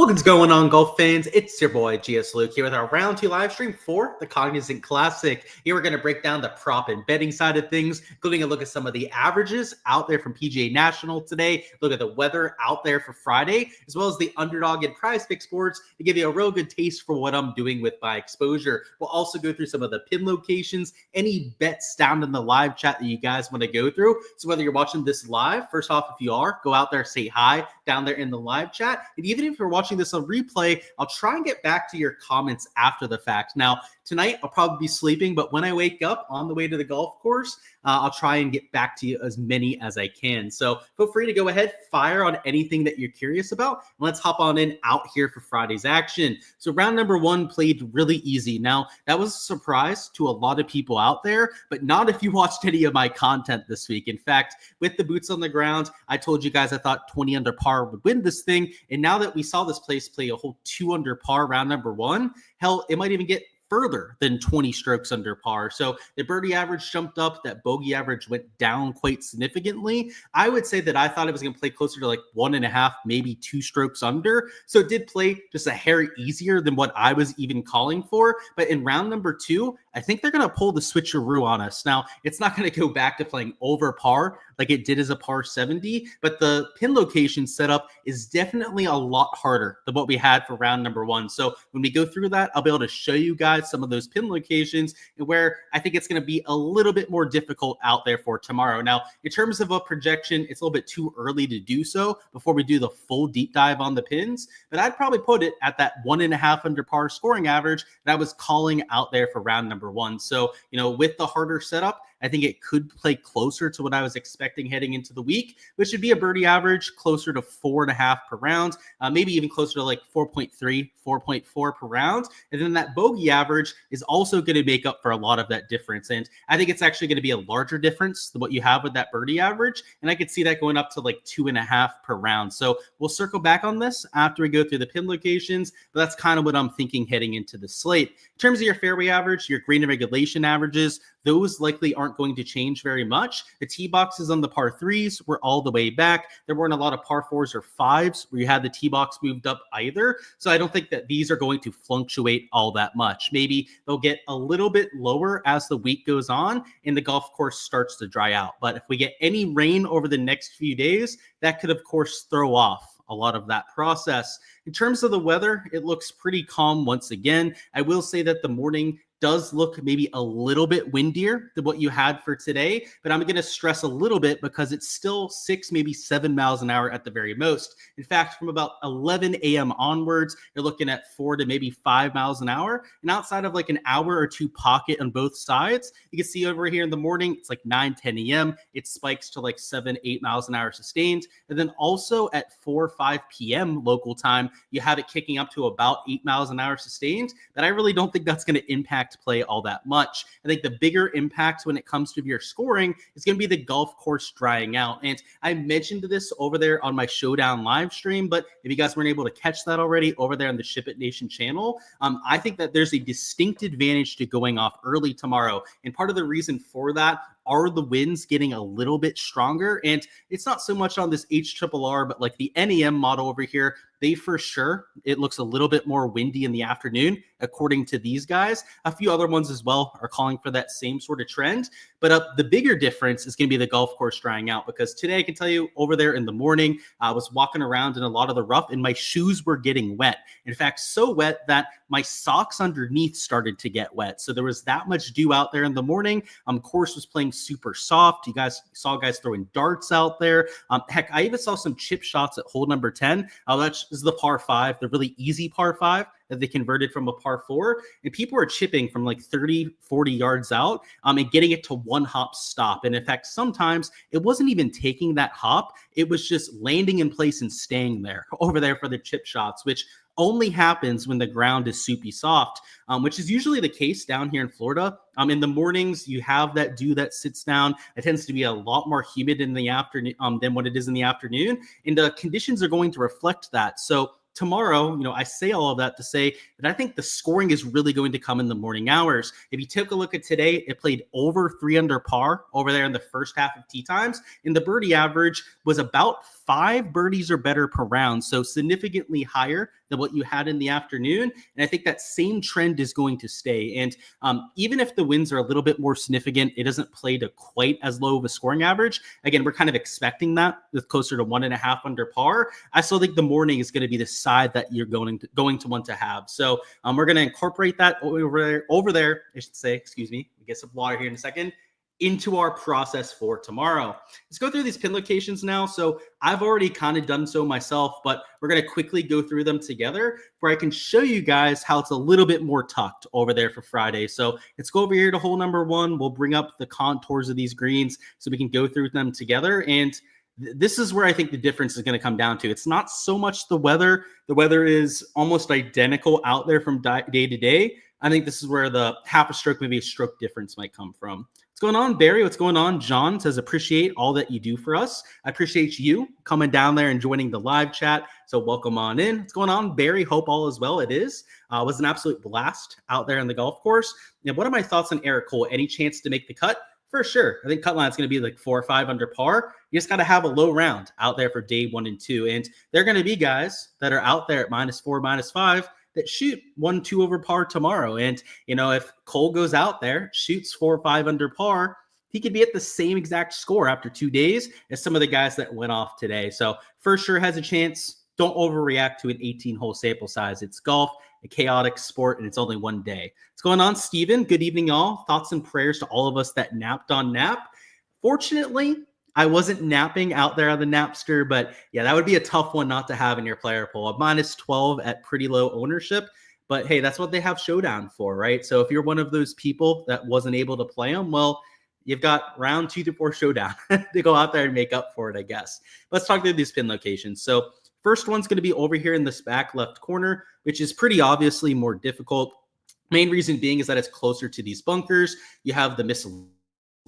What's going on, golf fans? It's your boy Gsluke here with our round 2 live stream for the Cognizant Classic. Here we're going to break down the prop and betting side of things, including a look at some of the averages out there from PGA National today, look at the weather out there for Friday, as well as the Underdog and Prize Picks boards to give you a real good taste for what I'm doing with my exposure. We'll also go through some of the pin locations, any bets down in the live chat that you guys want to go through. So whether you're watching this live, first off, if you are, go out there, say hi down there in the live chat. And even if you're watching this on replay, I'll try and get back to your comments after the fact. Now, tonight I'll probably be sleeping, but when I wake up on the way to the golf course, I'll try and get back to you as many as I can. So feel free to go ahead, fire on anything that you're curious about. And let's hop on in out here for Friday's action. So round number 1 played really easy. Now, that was a surprise to a lot of people out there, but not if you watched any of my content this week. In fact, with the boots on the ground, I told you guys I thought 20 under par would win this thing. And now that we saw this place play a whole 2 under par round number 1, hell, it might even get further than 20 strokes under par. So the birdie average jumped up, that bogey average went down quite significantly. I would say that I thought it was going to play closer to like 1.5, maybe 2 strokes under. So it did play just a hair easier than what I was even calling for. But in round number 2, I think they're going to pull the switcheroo on us. Now, it's not going to go back to playing over par like it did as a par 70, but the pin location setup is definitely a lot harder than what we had for round number 1. So when we go through that, I'll be able to show you guys some of those pin locations and where I think it's going to be a little bit more difficult out there for tomorrow. Now, in terms of a projection, it's a little bit too early to do so before we do the full deep dive on the pins, but I'd probably put it at that 1.5 under par scoring average that I was calling out there for round number 1. So, with the harder setup, I think it could play closer to what I was expecting heading into the week, which should be a birdie average closer to 4.5 per round, maybe even closer to like 4.3, 4.4 per round. And then that bogey average is also going to make up for a lot of that difference. And I think it's actually going to be a larger difference than what you have with that birdie average. And I could see that going up to like 2.5 per round. So we'll circle back on this after we go through the pin locations, but that's kind of what I'm thinking heading into the slate. In terms of your fairway average, your green and regulation averages, those likely aren't going to change very much. The tee boxes on the par 3s were all the way back. There weren't a lot of par 4s or 5s where you had the tee box moved up either. So I don't think that these are going to fluctuate all that much. Maybe they'll get a little bit lower as the week goes on and the golf course starts to dry out. But if we get any rain over the next few days, that could, of course, throw off a lot of that process. In terms of the weather, it looks pretty calm once again. I will say that the morning does look maybe a little bit windier than what you had for today, but I'm going to stress a little bit because it's still 6, maybe 7 miles an hour at the very most. In fact, from about 11 a.m. onwards, you're looking at 4 to maybe 5 miles an hour. And outside of like an hour or 2 pocket on both sides, you can see over here in the morning, it's like 9, 10 a.m. It spikes to like 7, 8 miles an hour sustained. And then also at 4, 5 p.m. local time, you have it kicking up to about 8 miles an hour sustained. But I really don't think that's going to impact play all that much. I think the bigger impact when it comes to your scoring is going to be the golf course drying out. And I mentioned this over there on my Showdown live stream, but if you guys weren't able to catch that already over there on the Ship It Nation channel, I think that there's a distinct advantage to going off early tomorrow. And part of the reason for that are the winds getting a little bit stronger. And it's not so much on this HRRR, but like the NEM model over here, they for sure, it looks a little bit more windy in the afternoon, according to these guys. A few other ones as well are calling for that same sort of trend. But the bigger difference is going to be the golf course drying out, because today I can tell you over there in the morning, I was walking around in a lot of the rough and my shoes were getting wet. In fact, so wet that my socks underneath started to get wet. So there was that much dew out there in the morning. Course was playing super soft. You guys saw guys throwing darts out there. Heck, I even saw some chip shots at hole number 10. This is the par 5, the really easy par 5 that they converted from a par 4. And people are chipping from like 30, 40 yards out and getting it to one hop stop. And in fact, sometimes it wasn't even taking that hop. It was just landing in place and staying there over there for the chip shots, which only happens when the ground is soupy soft, which is usually the case down here in Florida. In the mornings, you have that dew that sits down. It tends to be a lot more humid in the afternoon than what it is in the afternoon. And the conditions are going to reflect that. So tomorrow, I say all of that to say that I think the scoring is really going to come in the morning hours. If you take a look at today, it played over 3 under par over there in the first half of tee times, and the birdie average was about 5 birdies or better per round, so significantly higher than what you had in the afternoon. And I think that same trend is going to stay. And even if the wins are a little bit more significant, it doesn't play to quite as low of a scoring average. Again, we're kind of expecting that with closer to 1.5 under par. I still think the morning is going to be the side that you're going to want to have. So we're going to incorporate that over there, I should say, excuse me, we get some water here in a second, into our process for tomorrow. Let's go through these pin locations now. So I've already kind of done so myself, but we're going to quickly go through them together where I can show you guys how it's a little bit more tucked over there for Friday. So let's go over here to hole number 1. We'll bring up the contours of these greens so we can go through them together. And this is where I think the difference is going to come down to. It's not so much the weather. The weather is almost identical out there from day to day. I think this is where the half a stroke, maybe a stroke difference might come from. What's going on, Barry? What's going on? John says, appreciate all that you do for us. I appreciate you coming down there and joining the live chat. So welcome on in. What's going on, Barry? Hope all is well. It is. It was an absolute blast out there on the golf course. Now, what are my thoughts on Eric Cole? Any chance to make the cut? For sure. I think cut line is going to be like 4 or 5 under par. You just got to have a low round out there for day 1 and 2. And there are going to be guys that are out there at -4, -5 that shoot 1, 2 over par tomorrow. And, you know, if Cole goes out there, shoots 4 or 5 under par, he could be at the same exact score after 2 days as some of the guys that went off today. So for sure has a chance. Don't overreact to an 18-hole sample size. It's golf, a chaotic sport, and it's only 1 day. What's going on, Steven? Good evening, all. Thoughts and prayers to all of us that napped on Nap. Fortunately, I wasn't napping out there on the Napster, but yeah, that would be a tough one not to have in your player pool. A -12 at pretty low ownership, but hey, that's what they have Showdown for, right? So if you're one of those people that wasn't able to play them, well, you've got round 2 through 4 Showdown to go out there and make up for it, I guess. Let's talk through these pin locations. So first one's going to be over here in this back left corner, which is pretty obviously more difficult. Main reason being is that it's closer to these bunkers. You have the miss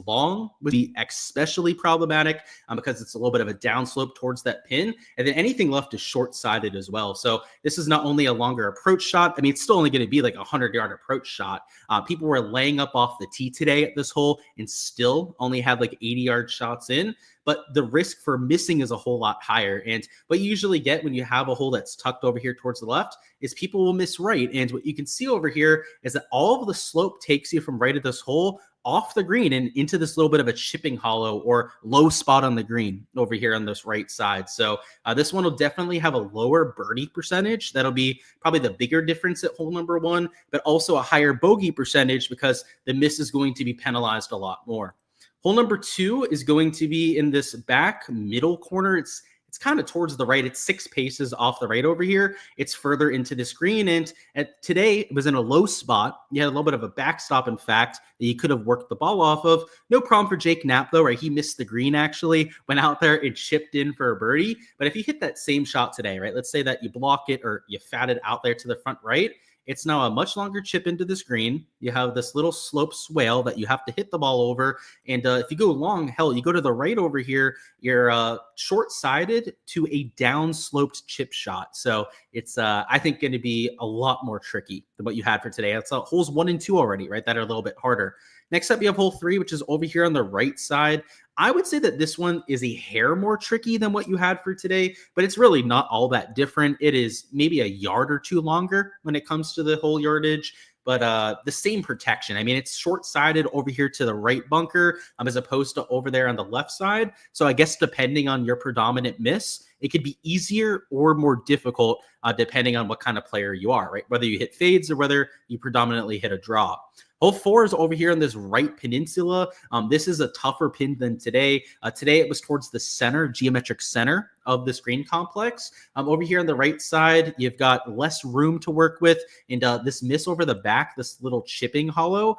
long would be especially problematic because it's a little bit of a downslope towards that pin. And then anything left is short-sided as well. So this is not only a longer approach shot. I mean, it's still only going to be like a 100-yard approach shot. People were laying up off the tee today at this hole and still only had like 80-yard shots in. But the risk for missing is a whole lot higher. And what you usually get when you have a hole that's tucked over here towards the left is people will miss right. And what you can see over here is that all of the slope takes you from right at this hole off the green and into this little bit of a chipping hollow or low spot on the green over here on this right side. So this one will definitely have a lower birdie percentage. That'll be probably the bigger difference at hole number 1, but also a higher bogey percentage because the miss is going to be penalized a lot more. Hole number 2 is going to be in this back middle corner. It's kind of towards the right. It's 6 paces off the right over here. It's further into this green. And today it was in a low spot. You had a little bit of a backstop, in fact, that you could have worked the ball off of. No problem for Jake Knapp, though, right? He missed the green, actually, went out there and chipped in for a birdie. But if you hit that same shot today, right, let's say that you block it or you fat it out there to the front right, it's now a much longer chip into this green. You have this little slope swale that you have to hit the ball over. And if you go long, hell, you go to the right over here, you're short-sided to a down-sloped chip shot. So it's, I think, going to be a lot more tricky than what you had for today. That's holes 1 and 2 already, right? That are a little bit harder. Next up, you have hole 3, which is over here on the right side. I would say that this one is a hair more tricky than what you had for today, but it's really not all that different. It is maybe a yard or 2 longer when it comes to the hole yardage, but the same protection. I mean, it's short-sided over here to the right bunker as opposed to over there on the left side. So I guess depending on your predominant miss, it could be easier or more difficult depending on what kind of player you are, right? Whether you hit fades or whether you predominantly hit a draw. Hole 4 is over here on this right peninsula. This is a tougher pin than today. Today it was towards the center, geometric center of this green complex. Over here on the right side, you've got less room to work with. And this miss over the back, this little chipping hollow,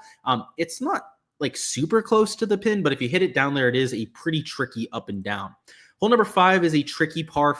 it's not like super close to the pin, but if you hit it down there, it is a pretty tricky up and down. Hole number 5 is a tricky par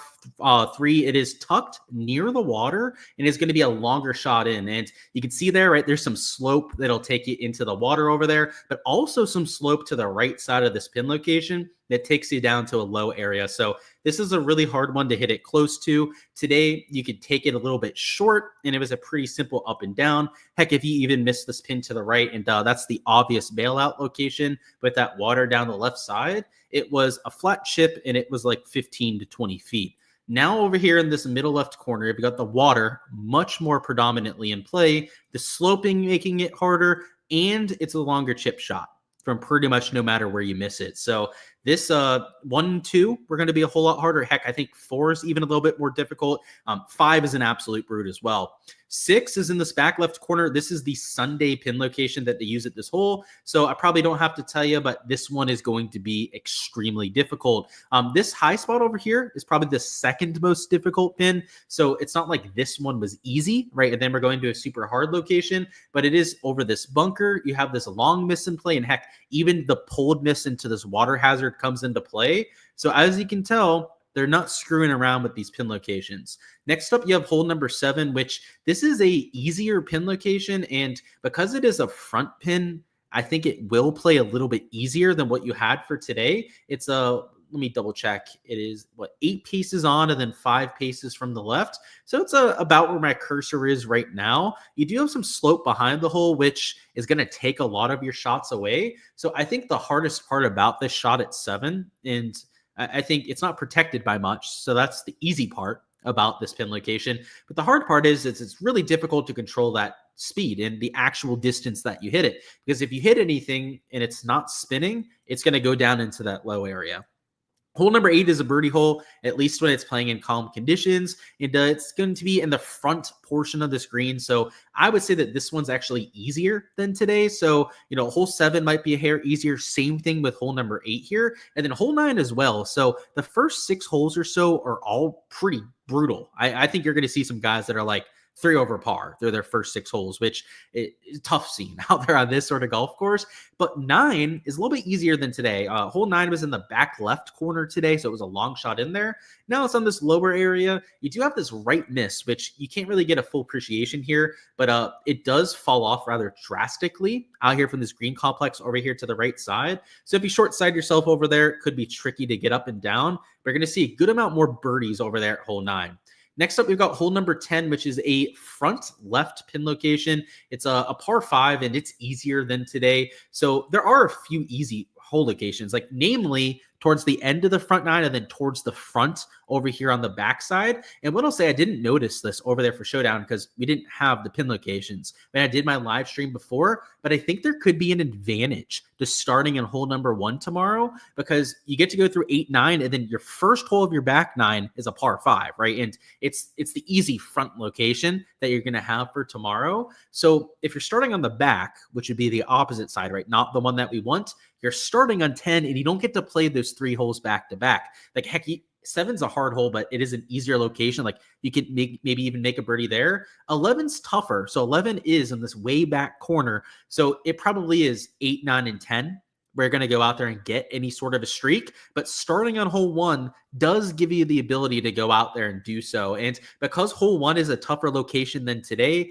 3. It is tucked near the water and it's going to be a longer shot in. And you can see there, right, there's some slope that'll take you into the water over there, but also some slope to the right side of this pin location. that takes you down to a low area. So this is a really hard one to hit it close to. Today, you could take it a little bit short, and it was a pretty simple up and down. Heck, if you even miss this pin to the right, and that's the obvious bailout location with that water down the left side, it was a flat chip, and it was like 15 to 20 feet. Now over here in this middle left corner, you've got the water much more predominantly in play, the sloping making it harder, and it's a longer chip shot from pretty much no matter where you miss it. So this 1, 2, we're going to be a whole lot harder. Heck, I think 4 is even a little bit more difficult. 5 is an absolute brute as well. 6 is in this back left corner. This is the Sunday pin location that they use at this hole. So I probably don't have to tell you, but this one is going to be extremely difficult. This high spot over here is probably the second most difficult pin. So it's not like this one was easy, right? And then we're going to a super hard location, but it is over this bunker. You have this long miss in play, and heck, even the pulled miss into this water hazard comes into play. So as you can tell, they're not screwing around with these pin locations. Next up, you have hole number 7, which this is a easier pin location. And because it is a front pin, I think it will play a little bit easier than what you had for today. It's let me double check. It is 8 paces on and then 5 paces from the left. So it's about where my cursor is right now. You do have some slope behind the hole, which is going to take a lot of your shots away. So I think the hardest part about this shot at 7, and I think it's not protected by much. So that's the easy part about this pin location. But the hard part is it's really difficult to control that speed and the actual distance that you hit it. Because if you hit anything and it's not spinning, it's going to go down into that low area. Hole number 8 is a birdie hole, at least when it's playing in calm conditions. And it's going to be in the front portion of the screen. So I would say that this one's actually easier than today. So, hole 7 might be a hair easier. Same thing with hole number 8 here. And then hole 9 as well. So the first 6 holes or so are all pretty brutal. I think you're going to see some guys that are like 3 over par. They're their first 6 holes, which is tough scene out there on this sort of golf course. But 9 is a little bit easier than today. Hole 9 was in the back left corner today, so it was a long shot in there. Now it's on this lower area. You do have this right miss, which you can't really get a full appreciation here, but it does fall off rather drastically out here from this green complex over here to the right side. So if you short side yourself over there, it could be tricky to get up and down. We're going to see a good amount more birdies over there at hole 9. Next up, we've got hole number 10, which is a front left pin location. It's a par 5, and it's easier than today. So there are a few easy hole locations, like namely towards the end of the front 9 and then towards the front over here on the backside. And what I'll say, I didn't notice this over there for Showdown because we didn't have the pin locations when I did my live stream before, but I think there could be an advantage to starting in hole number 1 tomorrow because you get to go through 8, 9, and then your first hole of your back 9 is a par 5, right? And it's the easy front location that you're going to have for tomorrow. So if you're starting on the back, which would be the opposite side, right? Not the one that we want, you're starting on 10 and you don't get to play those 3 holes back to back. Like heck, 7's a hard hole, but it is an easier location. Like you could maybe even make a birdie there. 11's tougher. So 11 is in this way back corner. So it probably is 8, 9, and 10. We're going to go out there and get any sort of a streak, but starting on hole 1 does give you the ability to go out there and do so. And because hole 1 is a tougher location than today,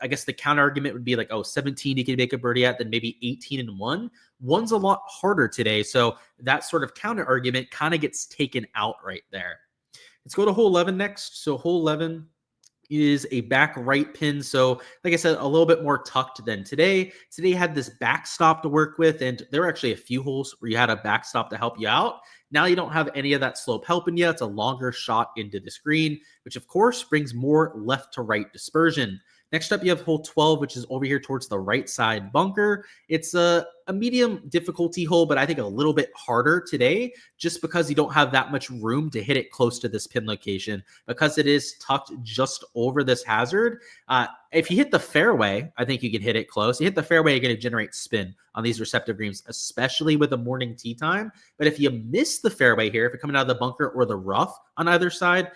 I guess the counter argument would be like, 17 you can make a birdie at, then maybe 18 and 1. 1's a lot harder today. So that sort of counter argument kind of gets taken out right there. Let's go to hole 11 next. So hole 11 is a back right pin. So like I said, a little bit more tucked than today. Today had this backstop to work with, and there were actually a few holes where you had a backstop to help you out. Now you don't have any of that slope helping you. It's a longer shot into the screen, which of course brings more left to right dispersion. Next up, you have hole 12, which is over here towards the right side bunker. It's a medium difficulty hole, but I think a little bit harder today just because you don't have that much room to hit it close to this pin location because it is tucked just over this hazard. If you hit the fairway, I think you can hit it close. You hit the fairway, you're going to generate spin on these receptive greens, especially with the morning tee time. But if you miss the fairway here, if you're coming out of the bunker or the rough on either side,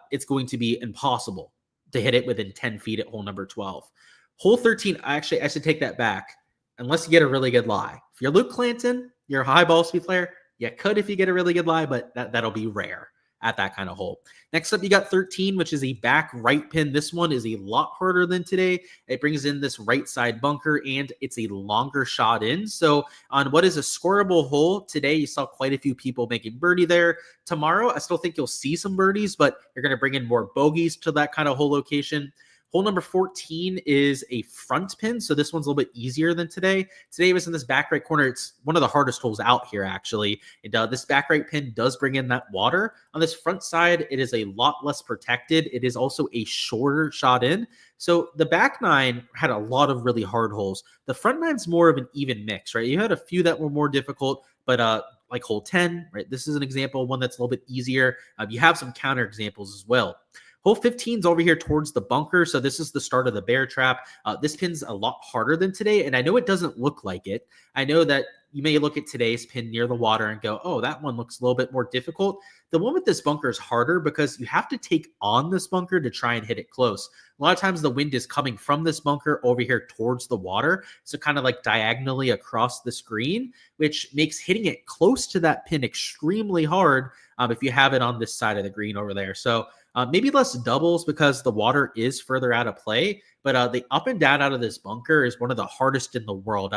it's going to be impossible to hit it within 10 feet at hole number 12. Hole 13, I should take that back. Unless you get a really good lie. If you're Luke Clanton, you're a high ball speed player, you could if you get a really good lie, but that'll be rare. at that kind of hole. Next up, you got 13, which is a back right pin. This one is a lot harder than today. It brings in this right side bunker, and it's a longer shot in. So on what is a scoreable hole today, you saw quite a few people making birdie there. Tomorrow, I still think you'll see some birdies, but you're going to bring in more bogeys to that kind of hole location. Hole number 14 is a front pin, so this one's a little bit easier than today. Today was in this back right corner. It's one of the hardest holes out here, actually. And this back right pin does bring in that water. On this front side, it is a lot less protected. It is also a shorter shot in. So the back nine had a lot of really hard holes. The front nine's more of an even mix, right? You had a few that were more difficult, but like hole 10, right? This is an example, one that's a little bit easier. You have some counter examples as well. Hole 15 is over here towards the bunker, so this is the start of the bear trap. This pin's a lot harder than today, and I know it doesn't look like it. I know that you may look at today's pin near the water and go, oh, that one looks a little bit more difficult. The one with this bunker is harder because you have to take on this bunker to try and hit it close. A lot of times the wind is coming from this bunker over here towards the water, so kind of like diagonally across the screen, which makes hitting it close to that pin extremely hard if you have it on this side of the green over there. So maybe less doubles because the water is further out of play, but the up and down out of this bunker is one of the hardest in the world.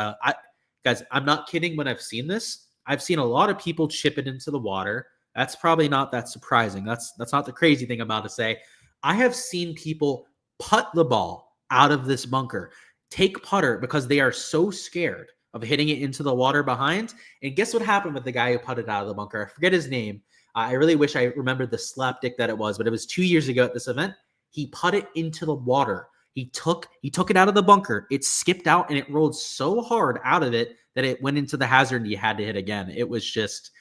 Guys, I'm not kidding when I've seen this. I've seen a lot of people chip it into the water. That's probably not that surprising. That's not the crazy thing I'm about to say. I have seen people putt the ball out of this bunker, take putter because they are so scared of hitting it into the water behind. And guess what happened with the guy who putted out of the bunker? I forget his name. I really wish I remembered the slapdick that it was, but it was 2 years ago at this event. He putted into the water. He took it out of the bunker. It skipped out and it rolled so hard out of it that it went into the hazard and you had to hit again. It was just,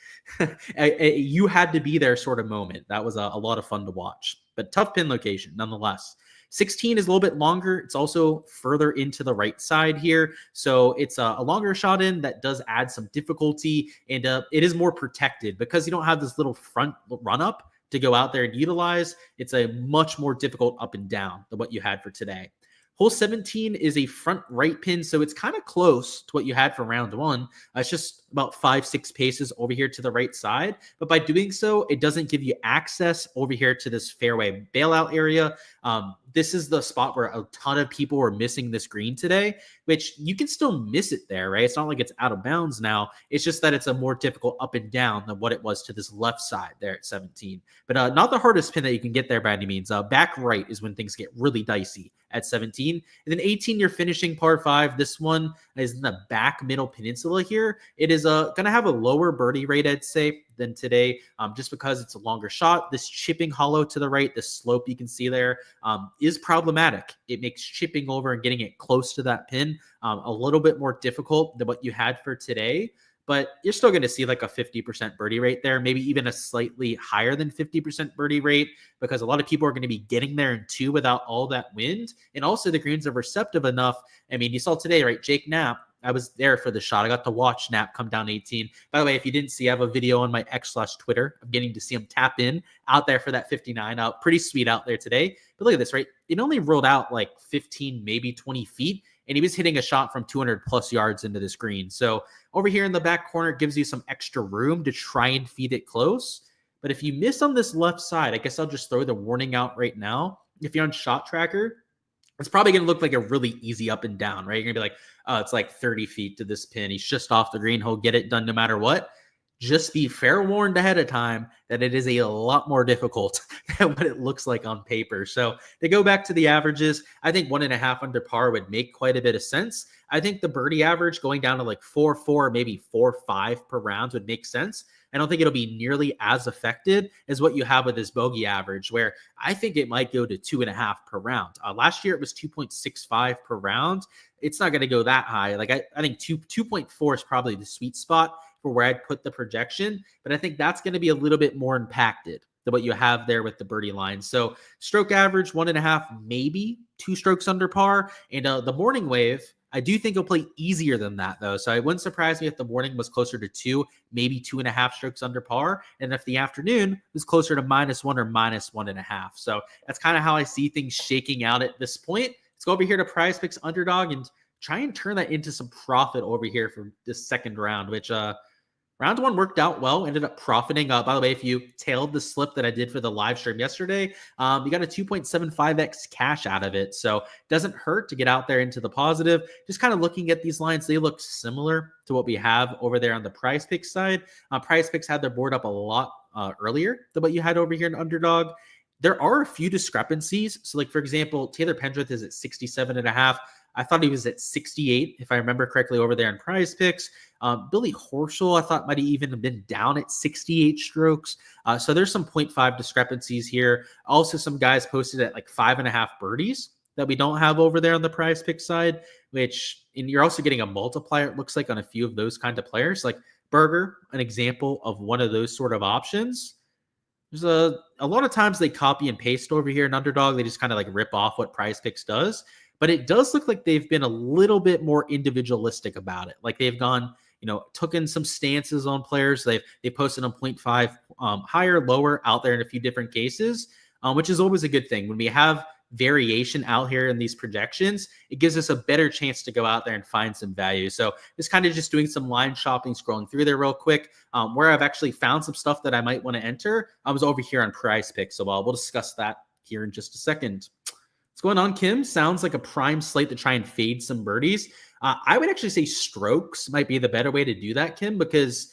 you had to be there sort of moment. That was a lot of fun to watch, but tough pin location nonetheless. 16 is a little bit longer. It's also further into the right side here. So it's a longer shot in that does add some difficulty, and it is more protected because you don't have this little front run up to go out there and utilize. It's a much more difficult up and down than what you had for today. Hole 17 is a front right pin, so it's kind of close to what you had for round one. It's just about 5-6 paces over here to the right side. But by doing so, it doesn't give you access over here to this fairway bailout area. This is the spot where a ton of people were missing this green today, which you can still miss it there, right? It's not like it's out of bounds now. It's just that it's a more difficult up and down than what it was to this left side there at 17. But not the hardest pin that you can get there by any means. Back right is when things get really dicey at 17. And then 18, you're finishing par 5. This one is in the back middle peninsula here. It is going to have a lower birdie rate, I'd say, than today, just because it's a longer shot. This chipping hollow to the right, the slope you can see there, is problematic. It makes chipping over and getting it close to that pin a little bit more difficult than what you had for today. But you're still going to see like a 50% birdie rate there, maybe even a slightly higher than 50% birdie rate, because a lot of people are going to be getting there in two without all that wind. And also the greens are receptive enough. I mean, you saw today, right? Jake Knapp, I was there for the shot. I got to watch Knapp come down 18. By the way, if you didn't see, I have a video on my X/Twitter. I'm getting to see him tap in out there for that 59. Pretty sweet out there today. But look at this, right? It only rolled out like 15, maybe 20 feet. And he was hitting a shot from 200 plus yards into this green. So over here in the back corner, it gives you some extra room to try and feed it close. But if you miss on this left side, I guess I'll just throw the warning out right now. If you're on Shot Tracker, it's probably going to look like a really easy up and down, right? You're going to be like, oh, it's like 30 feet to this pin. He's just off the green. He'll get it done no matter what. Just be fair warned ahead of time that it is a lot more difficult than what it looks like on paper. So to go back to the averages, I think 1.5 under par would make quite a bit of sense. I think the birdie average going down to like 4.4, maybe 4.5 per round would make sense. I don't think it'll be nearly as affected as what you have with this bogey average, where I think it might go to 2.5 per round. Last year, it was 2.65 per round. It's not going to go that high. Like I think 2.4 is probably the sweet spot for where I'd put the projection, but I think that's going to be a little bit more impacted than what you have there with the birdie line. So stroke average, 1.5, maybe 2 strokes under par. And the morning wave, I do think it'll play easier than that, though. So it wouldn't surprise me if the morning was closer to 2, maybe 2.5 strokes under par. And if the afternoon was closer to -1 or -1.5. So that's kind of how I see things shaking out at this point. Let's go over here to Prize Picks Underdog and try and turn that into some profit over here for this second round, which Round one worked out well, ended up profiting. By the way, if you tailed the slip that I did for the live stream yesterday, you got a 2.75x cash out of it. So doesn't hurt to get out there into the positive. Just kind of looking at these lines, they look similar to what we have over there on the Prize Picks side. Prize Picks had their board up a lot earlier than what you had over here in Underdog. There are a few discrepancies. So like, for example, Taylor Pendrith is at 67.5. I thought he was at 68, if I remember correctly, over there in Prize Picks. Billy Horschel, I thought might have even been down at 68 strokes. So there's some 0.5 discrepancies here. Also, some guys posted at like 5.5 birdies that we don't have over there on the Prize Pick side, and you're also getting a multiplier, it looks like, on a few of those kind of players. Like Berger, an example of one of those sort of options. There's a lot of times they copy and paste over here in Underdog. They just kind of like rip off what Prize Picks does. But it does look like they've been a little bit more individualistic about it. Like they've gone, took in some stances on players. They posted them 0.5 higher, lower out there in a few different cases, which is always a good thing. When we have variation out here in these projections, it gives us a better chance to go out there and find some value. So it's kind of just doing some line shopping, scrolling through there real quick. Where I've actually found some stuff that I might want to enter, I was over here on Prize Picks. So we'll discuss that here in just a second. What's going on, Kim? Sounds like a prime slate to try and fade some birdies. I would actually say strokes might be the better way to do that, Kim, because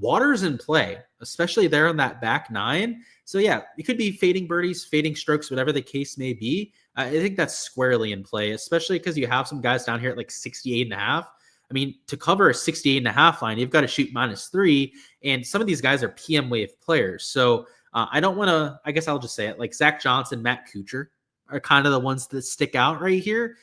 water's in play, especially there on that back nine. So yeah, it could be fading birdies, fading strokes, whatever the case may be. I think that's squarely in play, especially because you have some guys down here at like 68.5. I mean, to cover a 68.5 line, you've got to shoot -3, and some of these guys are PM wave players. So I don't want to, I guess I'll just say it, like Zach Johnson, Matt Kuchar are kind of the ones that stick out right here.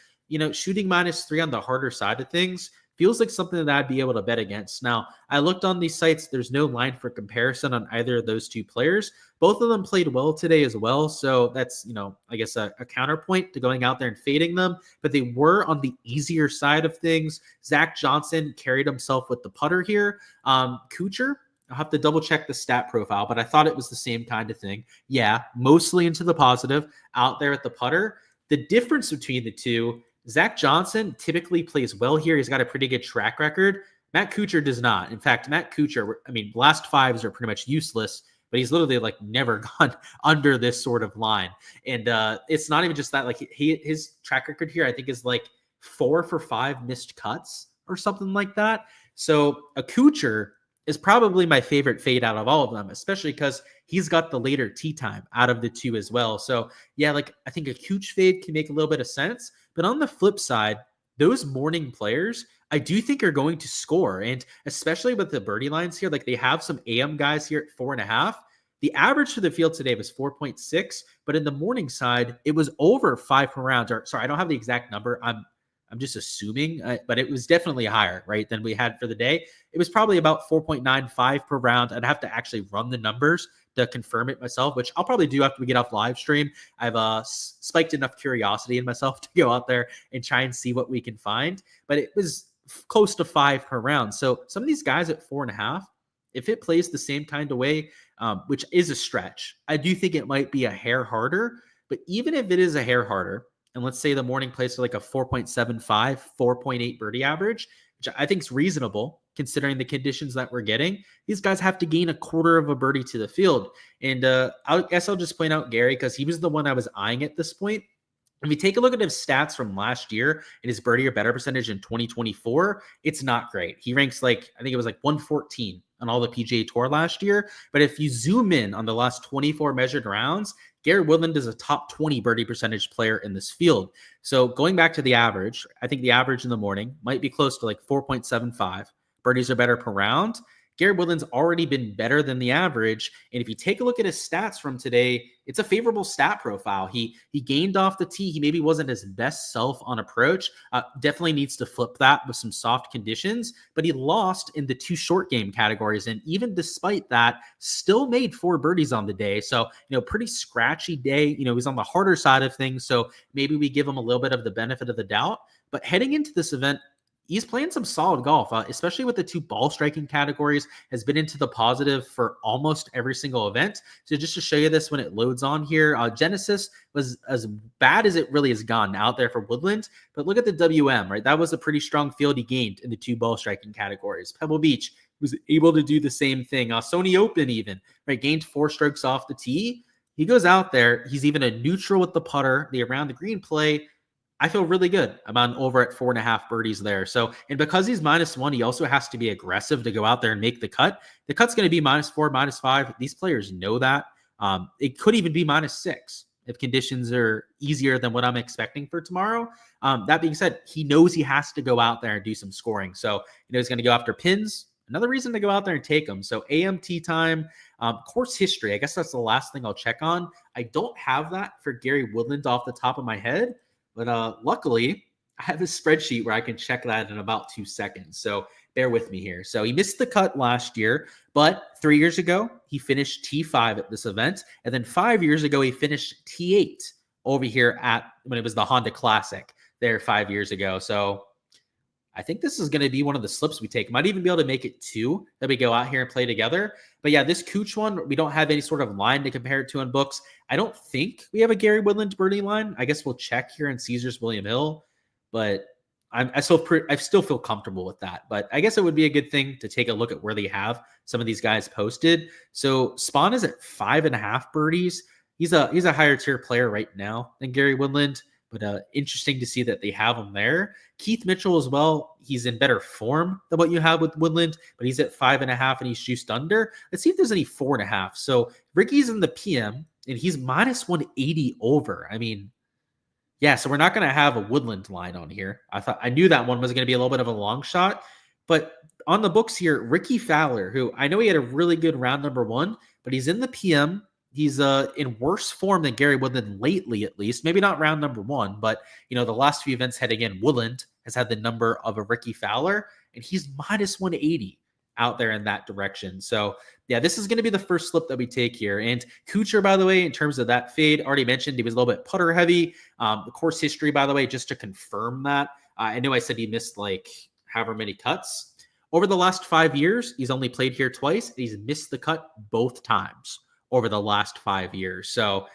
Shooting -3 on the harder side of things feels like something that I'd be able to bet against. Now, I looked on these sites. There's no line for comparison on either of those two players. Both of them played well today as well. So that's, I guess a counterpoint to going out there and fading them. But they were on the easier side of things. Zach Johnson carried himself with the putter here. Kuchar, I'll have to double check the stat profile, but I thought it was the same kind of thing. Yeah, mostly into the positive out there at the putter. The difference between the two, Zach Johnson typically plays well here. He's got a pretty good track record. Matt Kuchar does not. In fact, Matt Kuchar, last fives are pretty much useless, but he's literally like never gone under this sort of line. And it's not even just that, like his track record here, I think, is like 4 for 5 missed cuts or something like that. So a Kuchar is probably my favorite fade out of all of them, especially because he's got the later tee time out of the two as well. So yeah, like I think a Kuch fade can make a little bit of sense. But on the flip side, those morning players, I do think are going to score. And especially with the birdie lines here, like they have some AM guys here at 4.5. The average for the field today was 4.6, but in the morning side, it was over 5 per round. Or sorry, I don't have the exact number. I'm just assuming, but it was definitely higher, right, than we had for the day. It was probably about 4.95 per round. I'd have to actually run the numbers to confirm it myself, which I'll probably do after we get off live stream. I've spiked enough curiosity in myself to go out there and try and see what we can find. But it was close to 5 per round. So some of these guys at 4.5, if it plays the same kind of way, which is a stretch, I do think it might be a hair harder. But even if it is a hair harder, and let's say the morning plays to like a 4.75, 4.8 birdie average, which I think is reasonable considering the conditions that we're getting, these guys have to gain a quarter of a birdie to the field. And I guess I'll just point out Gary, because he was the one I was eyeing at this point. If you take a look at his stats from last year and his birdie or better percentage in 2024, it's not great. He ranks like, I think it was like 114 on all the PGA Tour last year. But if you zoom in on the last 24 measured rounds, Gary Woodland is a top 20 birdie percentage player in this field. So going back to the average, I think the average in the morning might be close to like 4.75. Birdies are better per round. Gary Woodland's already been better than the average. And if you take a look at his stats from today, it's a favorable stat profile. He gained off the tee. He maybe wasn't his best self on approach. Definitely needs to flip that with some soft conditions, but he lost in the 2 short game categories. And even despite that, still made 4 birdies on the day. So, pretty scratchy day. He was on the harder side of things. So maybe we give him a little bit of the benefit of the doubt. But heading into this event, he's playing some solid golf, especially with the 2 ball striking categories, has been into the positive for almost every single event. So just to show you this when it loads on here, Genesis was as bad as it really has gone out there for Woodland, but look at the WM, right? That was a pretty strong field he gained in the 2 ball striking categories. Pebble Beach was able to do the same thing. Sony Open even, right? Gained 4 strokes off the tee. He goes out there. He's even a neutral with the putter, the around the green play. I feel really good. I'm on over at 4.5 birdies there. So, and because he's -1, he also has to be aggressive to go out there and make the cut. The cut's going to be -4, -5. These players know that. It could even be -6 if conditions are easier than what I'm expecting for tomorrow. That being said, he knows he has to go out there and do some scoring. So, he's going to go after pins. Another reason to go out there and take them. So AMT time, course history. I guess that's the last thing I'll check on. I don't have that for Gary Woodland off the top of my head. But luckily, I have a spreadsheet where I can check that in about 2 seconds. So bear with me here. So he missed the cut last year, but 3 years ago, he finished T5 at this event. And then 5 years ago, he finished T8 over here when it was the Honda Classic there 5 years ago. So I think this is going to be one of the slips we take. Might even be able to make it 2 that we go out here and play together. But yeah, this Cooch one, we don't have any sort of line to compare it to in books. I don't think we have a Gary Woodland birdie line. I guess we'll check here in Caesars William Hill, but I still feel comfortable with that. But I guess it would be a good thing to take a look at where they have some of these guys posted. So Spawn is at 5.5 birdies. He's a higher tier player right now than Gary Woodland. But interesting to see that they have him there. Keith Mitchell as well. He's in better form than what you have with Woodland, but he's at 5.5 and he's juiced under. Let's see if there's any 4.5. So Ricky's in the PM and he's -180 over. I mean, yeah, so we're not going to have a Woodland line on here. I knew that one was going to be a little bit of a long shot, but on the books here, Ricky Fowler, who I know he had a really good round number 1, but he's in the PM. He's in worse form than Gary Woodland lately, at least. Maybe not round number 1, but the last few events heading in, Woodland has had the number of a Ricky Fowler, and he's -180 out there in that direction. So yeah, this is going to be the first slip that we take here. And Kuchar, by the way, in terms of that fade, already mentioned he was a little bit putter heavy. The course history, by the way, just to confirm that, I know I said he missed like however many cuts. Over the last 5 years, he's only played here twice. And he's missed the cut both times over the last 5 years. So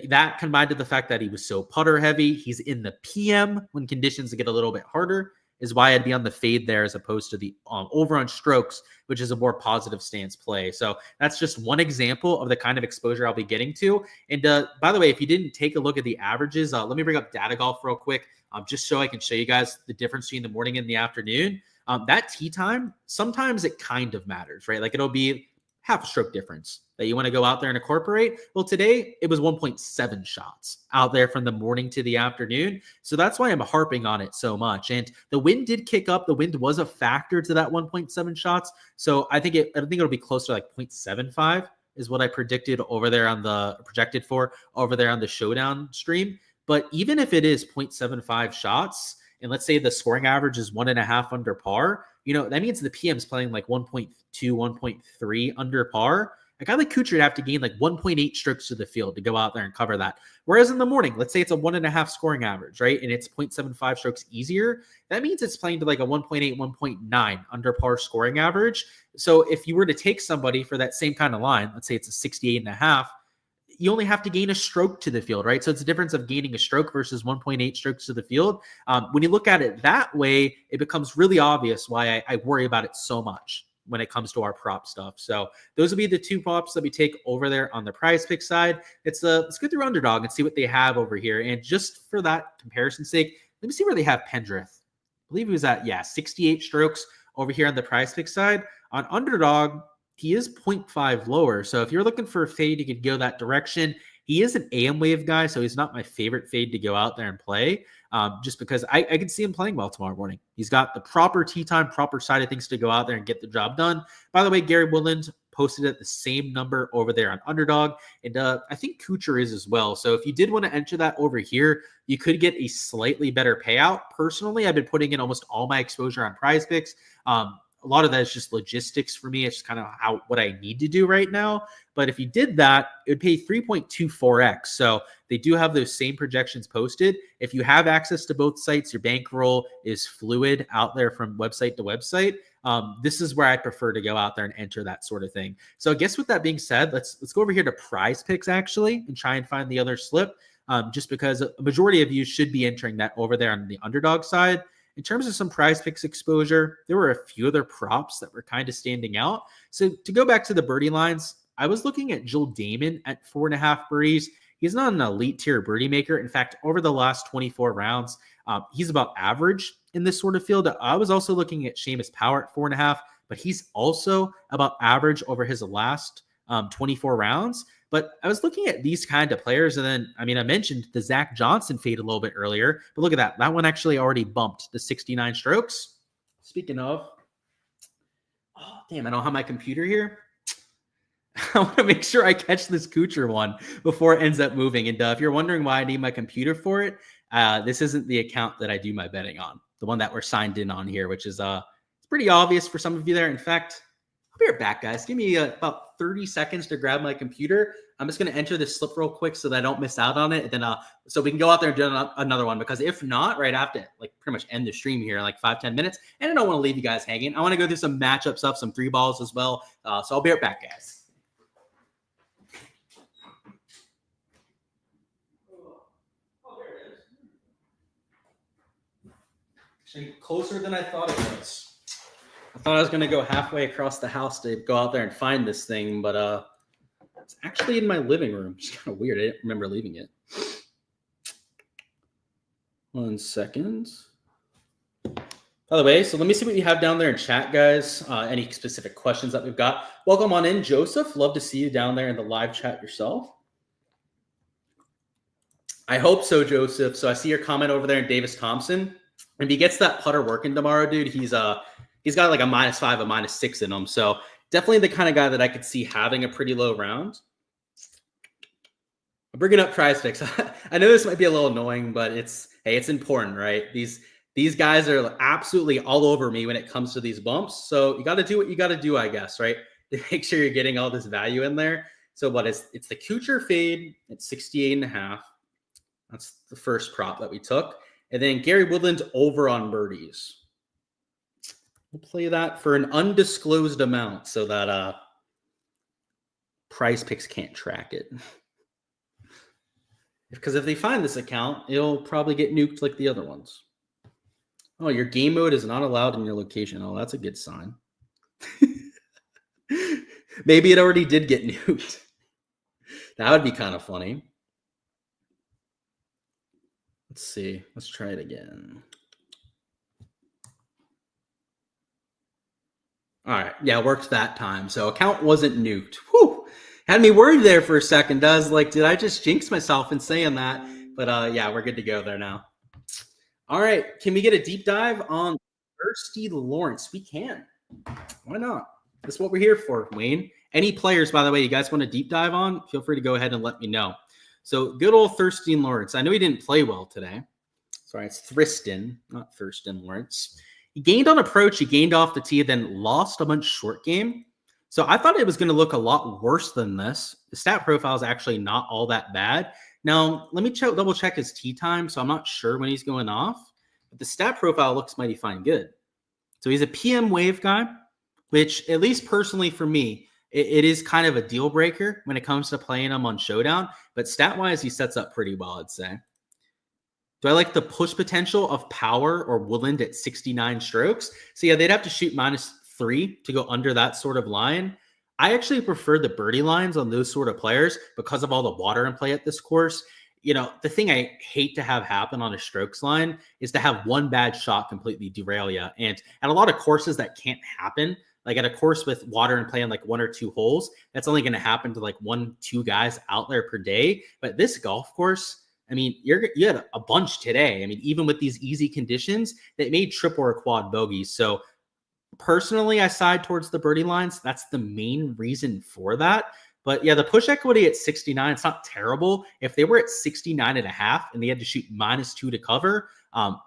that combined to the fact that he was so putter heavy, he's in the PM when conditions get a little bit harder, is why I'd be on the fade there as opposed to the over on strokes, which is a more positive stance play. So that's just one example of the kind of exposure I'll be getting to. And by the way, if you didn't take a look at the averages, let me bring up Data Golf real quick, just so I can show you guys the difference between the morning and the afternoon. That tee time, sometimes it kind of matters, right? Like it'll be half a stroke difference that you want to go out there and incorporate. Well, today it was 1.7 shots out there from the morning to the afternoon. So that's why I'm harping on it so much. And the wind did kick up. The wind was a factor to that 1.7 shots. So I think it'll be closer to like 0.75 is what I projected over there on the showdown stream. But even if it is 0.75 shots, and let's say the scoring average is 1.5 under par, that means the PM's playing like 1.2, 1.3 under par. A guy like Kuchar would have to gain like 1.8 strokes to the field to go out there and cover that. Whereas in the morning, let's say it's a 1.5 scoring average, right? And it's 0.75 strokes easier. That means it's playing to like a 1.8, 1.9 under par scoring average. So if you were to take somebody for that same kind of line, let's say it's a 68.5, you only have to gain a stroke to the field, right? So it's a difference of gaining a stroke versus 1.8 strokes to the field. When you look at it that way, it becomes really obvious why I worry about it so much when it comes to our prop stuff. So those will be the 2 props that we take over there on the prize pick side. Let's go through Underdog and see what they have over here. And just for that comparison's sake, let me see where they have Pendrith. I believe he was at, 68 strokes over here on the prize pick side. On Underdog, he is 0.5 lower. So if you're looking for a fade, you could go that direction. He is an AM wave guy, so he's not my favorite fade to go out there and play, just because I can see him playing well tomorrow morning. He's got the proper tee time, proper side of things to go out there and get the job done. By the way, Gary Woodland posted at the same number over there on Underdog, and I think Kuchar is as well. So if you did want to enter that over here, you could get a slightly better payout. Personally, I've been putting in almost all my exposure on prize picks. a lot of that is just logistics for me. It's just kind of what I need to do right now. But if you did that, it would pay 3.24x. So they do have those same projections posted. If you have access to both sites, your bankroll is fluid out there from website to website. This is where I prefer to go out there and enter that sort of thing. So I guess with that being said, let's go over here to Prize Picks actually and try and find the other slip. Just because a majority of you should be entering that over there on the underdog side. In terms of some Prize Picks exposure, there were a few other props that were kind of standing out. So to go back to the birdie lines, I was looking at Joel Damon at 4.5 birdies. He's not an elite tier birdie maker. In fact, over the last 24 rounds, he's about average in this sort of field. I was also looking at Seamus Power at 4.5, but he's also about average over his last 24 rounds. But I was looking at these kind of players, and then, I mentioned the Zach Johnson fade a little bit earlier, but look at that. That one actually already bumped the 69 strokes. Speaking of, oh, damn, I don't have my computer here. I want to make sure I catch this Kuchar one before it ends up moving. And if you're wondering why I need my computer for it, this isn't the account that I do my betting on, the one that we're signed in on here, which is it's pretty obvious for some of you there. In fact, I'll be right back, guys. Give me about 30 seconds to grab my computer. I'm just going to enter this slip real quick so that I don't miss out on it. And then, so we can go out there and do another one, because if not, right, I have to like pretty much end the stream here in like 5-10 minutes. And I don't want to leave you guys hanging. I want to go through some matchup stuff, some 3-balls as well. So I'll be right back, guys. Oh, there it is. Actually, closer than I thought it was. I thought I was going to go halfway across the house to go out there and find this thing, but it's actually in my living room. It's kind of weird. I didn't remember leaving it. 1 second. By the way, so let me see what you have down there in chat, guys. Any specific questions that we've got. Welcome on in, Joseph. Love to see you down there in the live chat yourself. I hope so, Joseph. So I see your comment over there in Davis Thompson. If he gets that putter working tomorrow, dude, he's got like a -5, a -6 in him. So definitely the kind of guy that I could see having a pretty low round. I'm bringing up Prize Picks. I know this might be a little annoying, but it's important, right? These guys are absolutely all over me when it comes to these bumps. So you got to do what you got to do, I guess, right? To make sure you're getting all this value in there. So it's the Kuchar fade at 68.5. That's the first prop that we took. And then Gary Woodland's over on birdies. We'll play that for an undisclosed amount so that Prize Picks can't track it. Because if they find this account, it'll probably get nuked like the other ones. Oh, your game mode is not allowed in your location. Oh, that's a good sign. Maybe it already did get nuked. That would be kind of funny. Let's see. Let's try it again. All right. Yeah, it worked that time. So account wasn't nuked. Whew. Had me worried there for a second. Did I just jinx myself in saying that? But yeah, we're good to go there now. All right. Can we get a deep dive on Thirsty Lawrence? We can. Why not? That's what we're here for, Wayne. Any players, by the way, you guys want to deep dive on? Feel free to go ahead and let me know. So good old Thirsty Lawrence. I know he didn't play well today. Sorry, it's Thriston, not Thurston Lawrence. He gained on approach. He gained off the tee, then lost a bunch short game. So I thought it was going to look a lot worse than this. The stat profile is actually not all that bad. Now, let me double check his tee time. So I'm not sure when he's going off. But the stat profile looks mighty fine good. So he's a PM wave guy, which at least personally for me, it is kind of a deal breaker when it comes to playing him on Showdown. But stat-wise, he sets up pretty well, I'd say. Do I like the push potential of Power or Woodland at 69 strokes? So yeah, they'd have to shoot -3 to go under that sort of line. I actually prefer the birdie lines on those sort of players because of all the water in play at this course. You know, the thing I hate to have happen on a strokes line is to have one bad shot completely derail you. And at a lot of courses that can't happen. Like at a course with water and play on like 1 or 2 holes, that's only going to happen to like 1-2 guys out there per day. But this golf course, I mean, you had a bunch today. I mean, even with these easy conditions, that made triple or quad bogeys. So personally, I side towards the birdie lines. That's the main reason for that. But yeah, the push equity at 69, it's not terrible. If they were at 69.5 and they had to shoot -2 to cover,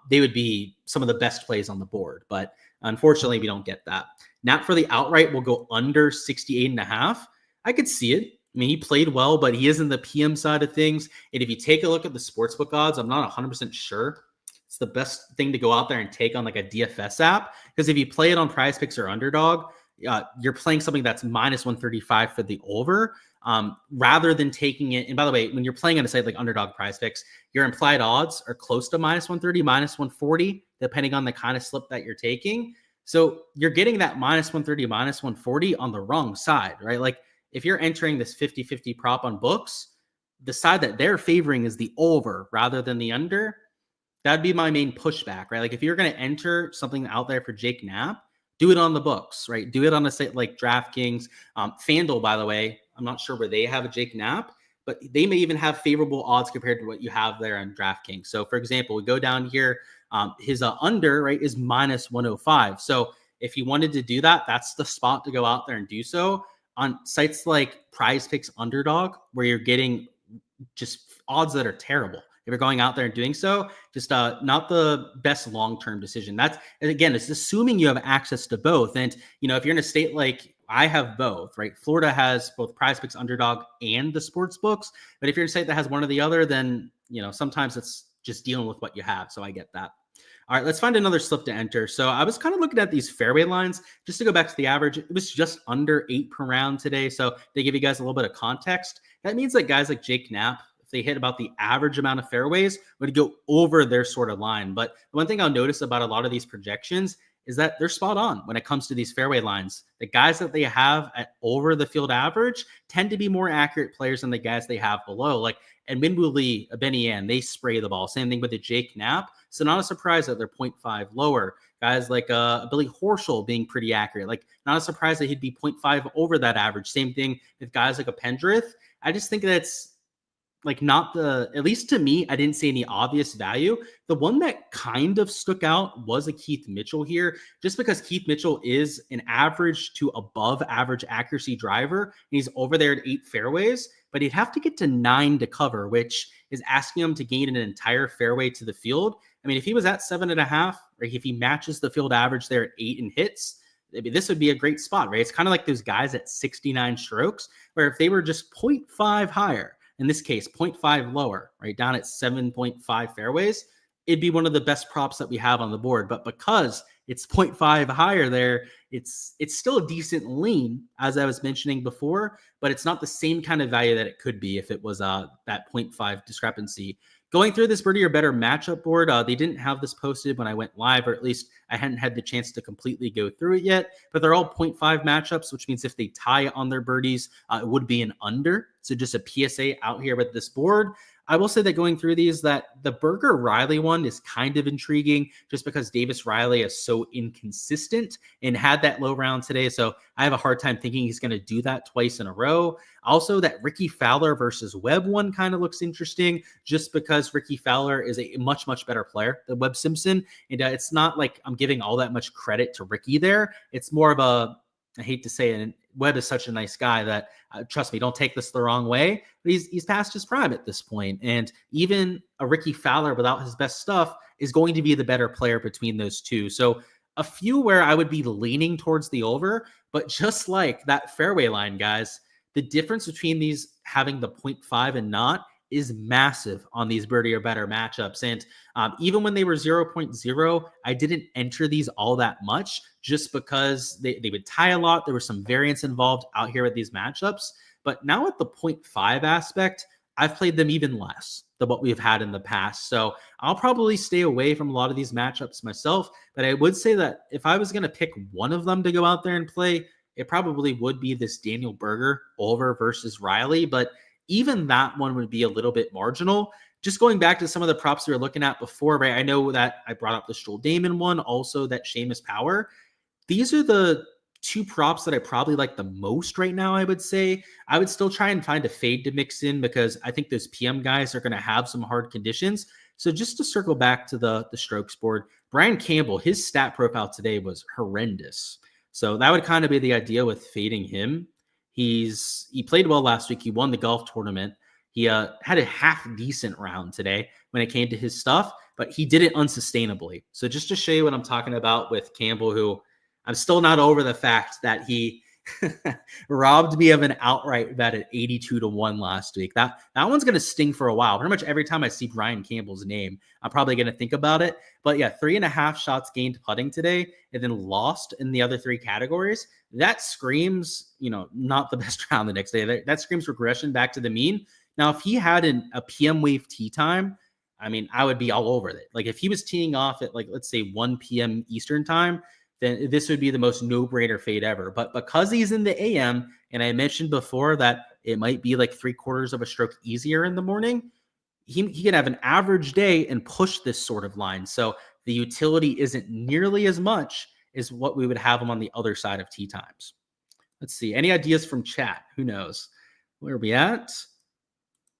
they would be some of the best plays on the board. But Unfortunately, we don't get that. Nap for the outright will go under 68.5. I could see it. I mean, he played well, but he is in the PM side of things. And if you take a look at the sportsbook odds, I'm not 100% sure it's the best thing to go out there and take on like a DFS app. Because if you play it on Prize Picks or Underdog, you're playing something that's minus 135 for the over, rather than taking it. And by the way, when you're playing on a site like Underdog Prize Picks, your implied odds are close to minus 130, minus 140, depending on the kind of slip that you're taking. So you're getting that minus 130, minus 140 on the wrong side, right? Like if you're entering this 50-50 prop on books, the side that they're favoring is the over rather than the under. That'd be my main pushback, right? Like if you're going to enter something out there for Jake Knapp, do it on the books, right? Do it on a site like DraftKings. Fanduel, by the way, I'm not sure where they have a Jake Knapp, but they may even have favorable odds compared to what you have there on DraftKings. So for example, we go down here, his under, right, is minus 105. So if you wanted to do that, that's the spot to go out there and do so. On sites like Prize Picks Underdog, where you're getting just odds that are terrible. If you're going out there and doing so, just not the best long-term decision. That's, again, it's assuming you have access to both. And, if you're in a state like I have both, right? Florida has both Prize Picks Underdog and the sports books. But if you're in a state that has one or the other, then, sometimes it's just dealing with what you have. So I get that. All right, let's find another slip to enter. So I was kind of looking at these fairway lines just to go back to the average. It was just under 8 per round today. So they give you guys a little bit of context. That means that guys like Jake Knapp, if they hit about the average amount of fairways, would go over their sort of line. But the one thing I'll notice about a lot of these projections is that they're spot on when it comes to these fairway lines. The guys that they have at over the field average tend to be more accurate players than the guys they have below. Like Edmund Lee, Benny Yan, they spray the ball. Same thing with the Jake Knapp. So not a surprise that they're 0.5 lower. Guys like Billy Horschel being pretty accurate. Like not a surprise that he'd be 0.5 over that average. Same thing with guys like a Pendrith. I just think that's like not at least to me, I didn't see any obvious value. The one that kind of stuck out was a Keith Mitchell here, just because Keith Mitchell is an average to above average accuracy driver. And he's over there at 8 fairways, but he'd have to get to 9 to cover, which is asking him to gain an entire fairway to the field. I mean, if he was at 7.5, or if he matches the field average there at 8 and hits, this would be a great spot, right? It's kind of like those guys at 69 strokes, where if they were just 0.5 higher, in this case, 0.5 lower, right down at 7.5 fairways, it'd be one of the best props that we have on the board. But because it's 0.5 higher there, it's still a decent lean, as I was mentioning before, but it's not the same kind of value that it could be if it was that 0.5 discrepancy. Going through this birdie or better matchup board, they didn't have this posted when I went live, or at least I hadn't had the chance to completely go through it yet, but they're all 0.5 matchups, which means if they tie on their birdies, it would be an under. So just a PSA out here with this board. I will say that going through these, that the Berger Riley one is kind of intriguing just because Davis Riley is so inconsistent and had that low round today. So I have a hard time thinking he's going to do that twice in a row. Also, that Ricky Fowler versus Webb one kind of looks interesting just because Ricky Fowler is a much, much better player than Webb Simpson. And it's not like I'm giving all that much credit to Ricky there. It's more of I hate to say it, and Webb is such a nice guy that, trust me, don't take this the wrong way, but he's past his prime at this point. And even a Ricky Fowler without his best stuff is going to be the better player between those two. So a few where I would be leaning towards the over, but just like that fairway line, guys, the difference between these having the 0.5 and not is massive on these birdie or better matchups. And even when they were 0.0, I didn't enter these all that much just because they would tie a lot. There was some variance involved out here with these matchups. But now at the 0.5 aspect, I've played them even less than what we've had in the past. So I'll probably stay away from a lot of these matchups myself. But I would say that if I was going to pick one of them to go out there and play, it probably would be this Daniel Berger over versus Riley. But even that one would be a little bit marginal. Just going back to some of the props we were looking at before, right? I know that I brought up the Stroll Damon one, also that Seamus Power. These are the two props that I probably like the most right now, I would say. I would still try and find a fade to mix in because I think those PM guys are going to have some hard conditions. So just to circle back to the strokes board, Brian Campbell, his stat profile today was horrendous. So that would kind of be the idea with fading him. He played well last week. He won the golf tournament. He had a half decent round today when it came to his stuff, but he did it unsustainably. So just to show you what I'm talking about with Campbell, who I'm still not over the fact that he robbed me of an outright bet at 82-1 last week. That one's going to sting for a while. Pretty much every time I see Brian Campbell's name, I'm probably going to think about it. But yeah, 3.5 shots gained putting today and then lost in the other 3 categories. That screams, not the best round the next day. That screams regression back to the mean. Now, if he had a PM wave tee time, I mean, I would be all over it. Like if he was teeing off at let's say 1 p.m. Eastern time, then this would be the most no-brainer fade ever. But because he's in the AM, and I mentioned before that it might be like 3/4 of a stroke easier in the morning, he can have an average day and push this sort of line. So the utility isn't nearly as much as what we would have him on the other side of tee times. Let's see. Any ideas from chat? Who knows? Where are we at?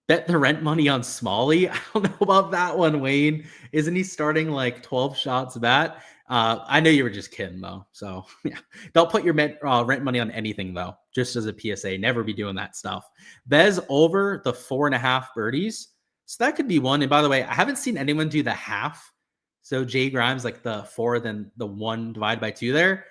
Bet the rent money on Smalley. I don't know about that one, Wayne. Isn't he starting like 12 shots bat? I know you were just kidding, though. So, yeah. Don't put your rent money on anything, though. Just as a PSA. Never be doing that stuff. Bez over the 4.5 birdies. So that could be one. And by the way, I haven't seen anyone do the half. So Jay Grimes, like the 4, then the 1 divided by 2 there.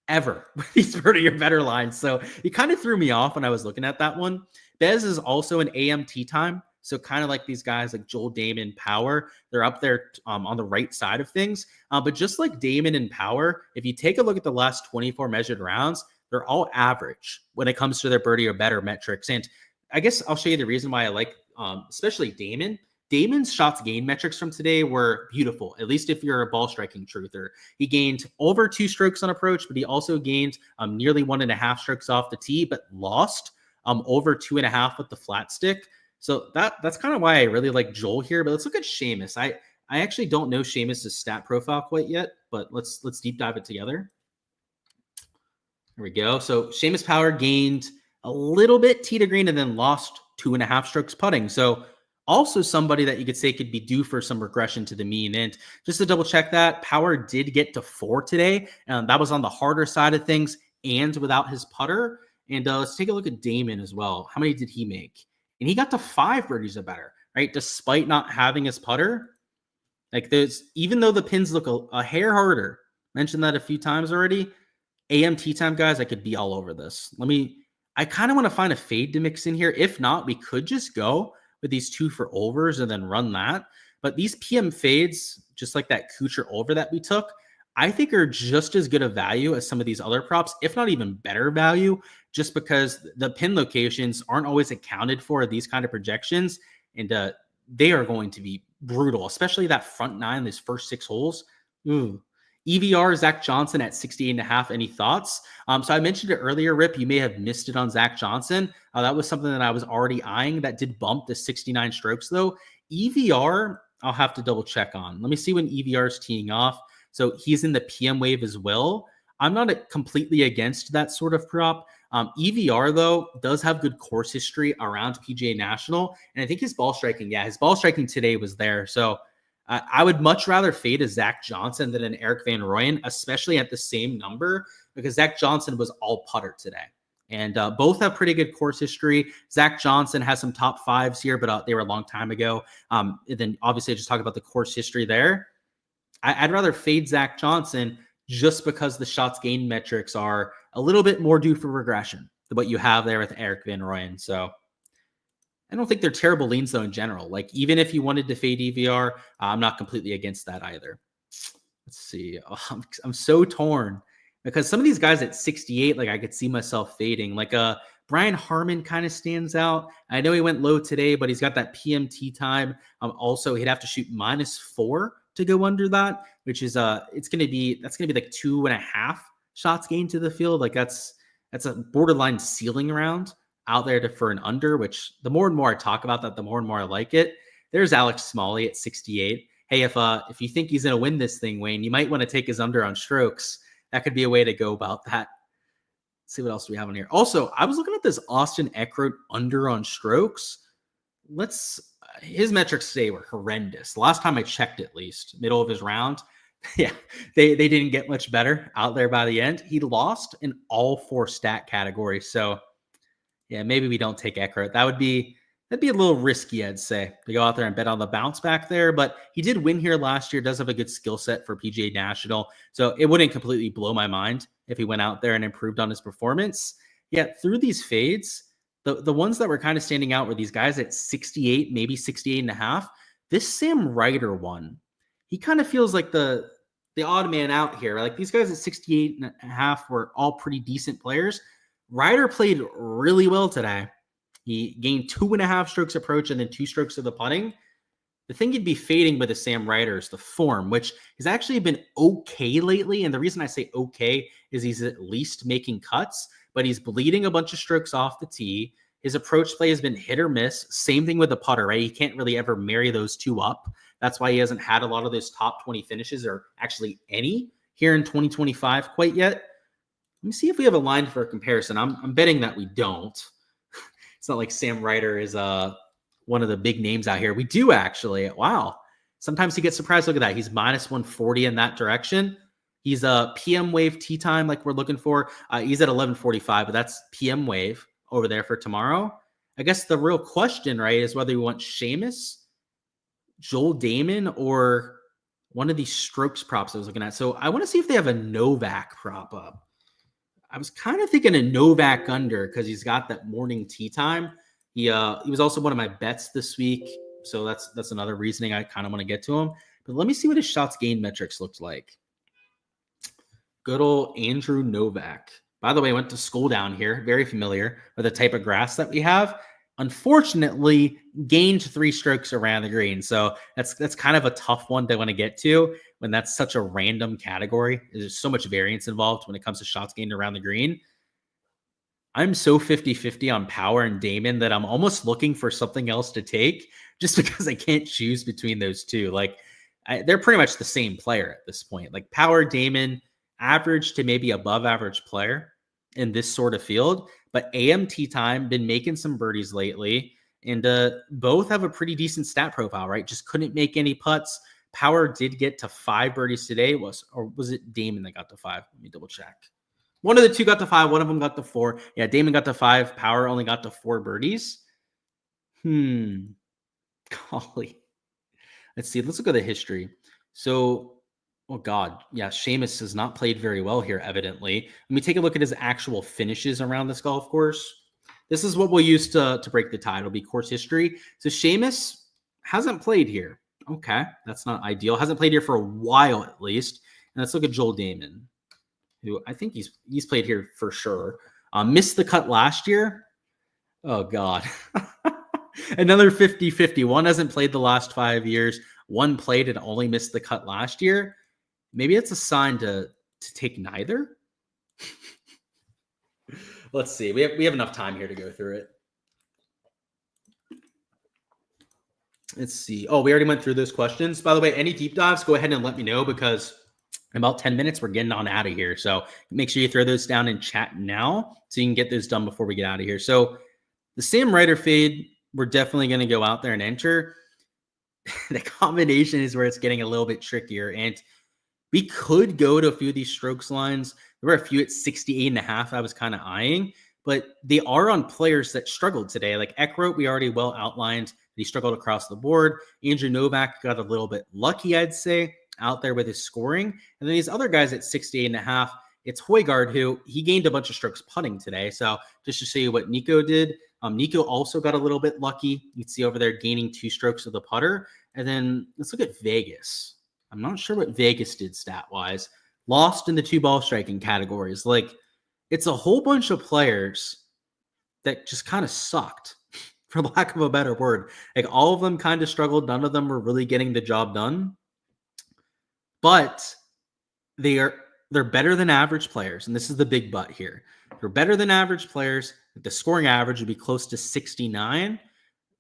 Ever. These birdie or better lines. So he kind of threw me off when I was looking at that one. Bez is also an AM tee time. So kind of like these guys like Joel Damon, Power, they're up there on the right side of things. But just like Damon and Power, if you take a look at the last 24 measured rounds, they're all average when it comes to their birdie or better metrics. And I guess I'll show you the reason why I like especially Damon. Damon's shots gained metrics from today were beautiful, at least if you're a ball striking truther. He gained over 2 strokes on approach, but he also gained nearly 1.5 strokes off the tee, but lost over 2.5 with the flat stick. So that's kind of why I really like Joel here. But let's look at Seamus. I actually don't know Seamus's stat profile quite yet, but let's deep dive it together. There we go. So Seamus Power gained a little bit tee to green and then lost 2.5 strokes putting. So also somebody that you could say could be due for some regression to the mean. And just to double check that, Power did get to 4 today. That was on the harder side of things and without his putter. And let's take a look at Damon as well. How many did he make? And he got to 5 birdies or better, right? Despite not having his putter. Like even though the pins look a hair harder, mentioned that a few times already, AM tee time guys, I could be all over this. I kind of want to find a fade to mix in here. If not, we could just go with these 2 for overs and then run that. But these PM fades, just like that Kuchar over that we took, I think are just as good a value as some of these other props, if not even better value, just because the pin locations aren't always accounted for these kind of projections. And they are going to be brutal, especially that front 9, these first 6 holes. Ooh. EVR, Zach Johnson at 68.5. Any thoughts? So I mentioned it earlier, Rip. You may have missed it on Zach Johnson. That was something that I was already eyeing. That did bump to 69 strokes, though. EVR, I'll have to double check on. Let me see when EVR is teeing off. So he's in the PM wave as well. I'm not completely against that sort of prop. EVR, though, does have good course history around PGA National. And I think his ball striking today was there. So I would much rather fade a Zach Johnson than an Eric Van Rooyen, especially at the same number, because Zach Johnson was all putter today. And both have pretty good course history. Zach Johnson has some top 5s here, but they were a long time ago. Then obviously I just talked about the course history there. I'd rather fade Zach Johnson just because the shots gained metrics are a little bit more due for regression than what you have there with Eric Van Rooyen. So I don't think they're terrible leans, though, in general. Like, even if you wanted to fade EVR, I'm not completely against that either. Let's see. Oh, I'm so torn because some of these guys at 68, like I could see myself fading. Like Brian Harmon kind of stands out. I know he went low today, but he's got that PMT time. Also, he'd have to shoot -4 to go under that, which is that's gonna be like 2.5 shots gained to the field. Like that's a borderline ceiling round out there for an under, which the more and more I talk about that, the more and more I like it. There's Alex Smalley at 68. Hey, if you think he's gonna win this thing, Wayne, you might want to take his under on strokes. That could be a way to go about that. Let's see what else we have on here. Also, I was looking at this Austin Eckroat under on strokes. His metrics today were horrendous. The last time I checked, at least, middle of his round, yeah, they didn't get much better out there by the end. He lost in all 4 stat categories. So, yeah, maybe we don't take Eckroat. That would be That'd be a little risky, I'd say, to go out there and bet on the bounce back there. But he did win here last year, does have a good skill set for PGA National. So it wouldn't completely blow my mind if he went out there and improved on his performance. Yet through these fades, the ones that were kind of standing out were these guys at 68, maybe 68 and a half. This Sam Ryder one, he kind of feels like the odd man out here. Like these guys at 68 and a half were all pretty decent players. Ryder played really well today. He gained 2.5 strokes approach and then 2 strokes of the putting. The thing you'd be fading with a Sam Ryder is the form, which has actually been okay lately. And the reason I say okay is he's at least making cuts, but he's bleeding a bunch of strokes off the tee. His approach play has been hit or miss. Same thing with the putter, right? He can't really ever marry those two up. That's why he hasn't had a lot of those top 20 finishes, or actually any, here in 2025 quite yet. Let me see if we have a line for a comparison. I'm betting that we don't. It's not like Sam Ryder is one of the big names out here. We do actually. Wow. Sometimes he gets surprised. Look at that. He's minus 140 in that direction. He's a PM wave tee time like we're looking for. He's at 11:45, but that's PM wave over there for tomorrow. I guess the real question, right, is whether we want Seamus, Joel Damon, or one of these strokes props I was looking at. So I want to see if they have a Novak prop up. I was kind of thinking a Novak under because he's got that morning tee time. He was also one of my bets this week. So that's another reasoning I kind of want to get to him. But let me see what his shots gained metrics looked like. Good old Andrew Novak. By the way, I went to school down here. Very familiar with the type of grass that we have. Unfortunately, gained 3 strokes around the green. So that's kind of a tough one to want to get to when that's such a random category. There's so much variance involved when it comes to shots gained around the green. I'm so 50-50 on Power and Damon that I'm almost looking for something else to take just because I can't choose between those two. Like they're pretty much the same player at this point. Like Power, Damon, average to maybe above average player in this sort of field. But AMT time, been making some birdies lately, and both have a pretty decent stat profile, right? Just couldn't make any putts. Power did get to 5 birdies today. Was it Damon that got to 5? Let me double check. One of the two got to 5. One of them got to 4. Yeah, Damon got to 5. Power only got to 4 birdies. Golly. Let's see. Let's look at the history. So, oh God. Yeah, Seamus has not played very well here, evidently. Let me take a look at his actual finishes around this golf course. This is what we'll use to break the tie. It'll be course history. So Seamus hasn't played here. Okay, that's not ideal. Hasn't played here for a while, at least. And let's look at Joel Damon, who I think he's played here for sure. Missed the cut last year. Oh, God. Another 50-50. One hasn't played the last 5 years. One played and only missed the cut last year. Maybe it's a sign to take neither. Let's see. We have enough time here to go through it. Let's see. Oh, we already went through those questions. By the way, any deep dives, go ahead and let me know because in about 10 minutes, we're getting on out of here. So make sure you throw those down in chat now so you can get those done before we get out of here. So the Sam Ryder fade, we're definitely going to go out there and enter. The combination is where it's getting a little bit trickier. And we could go to a few of these strokes lines. There were a few at 68.5 I was kind of eyeing, but they are on players that struggled today. Like Eckroat, we already well outlined. He struggled across the board. Andrew Novak got a little bit lucky, I'd say, out there with his scoring. And then these other guys at 68.5, it's Højgaard, who he gained a bunch of strokes putting today. So just to show you what Nico did, Nico also got a little bit lucky. You can see over there gaining 2 strokes of the putter. And then let's look at Vegas. I'm not sure what Vegas did stat-wise. Lost in the 2 ball striking categories. Like, it's a whole bunch of players that just kind of sucked, for lack of a better word. Like, all of them kind of struggled. None of them were really getting the job done. But they're better than average players. And this is the big but here. They're better than average players. The scoring average would be close to 69.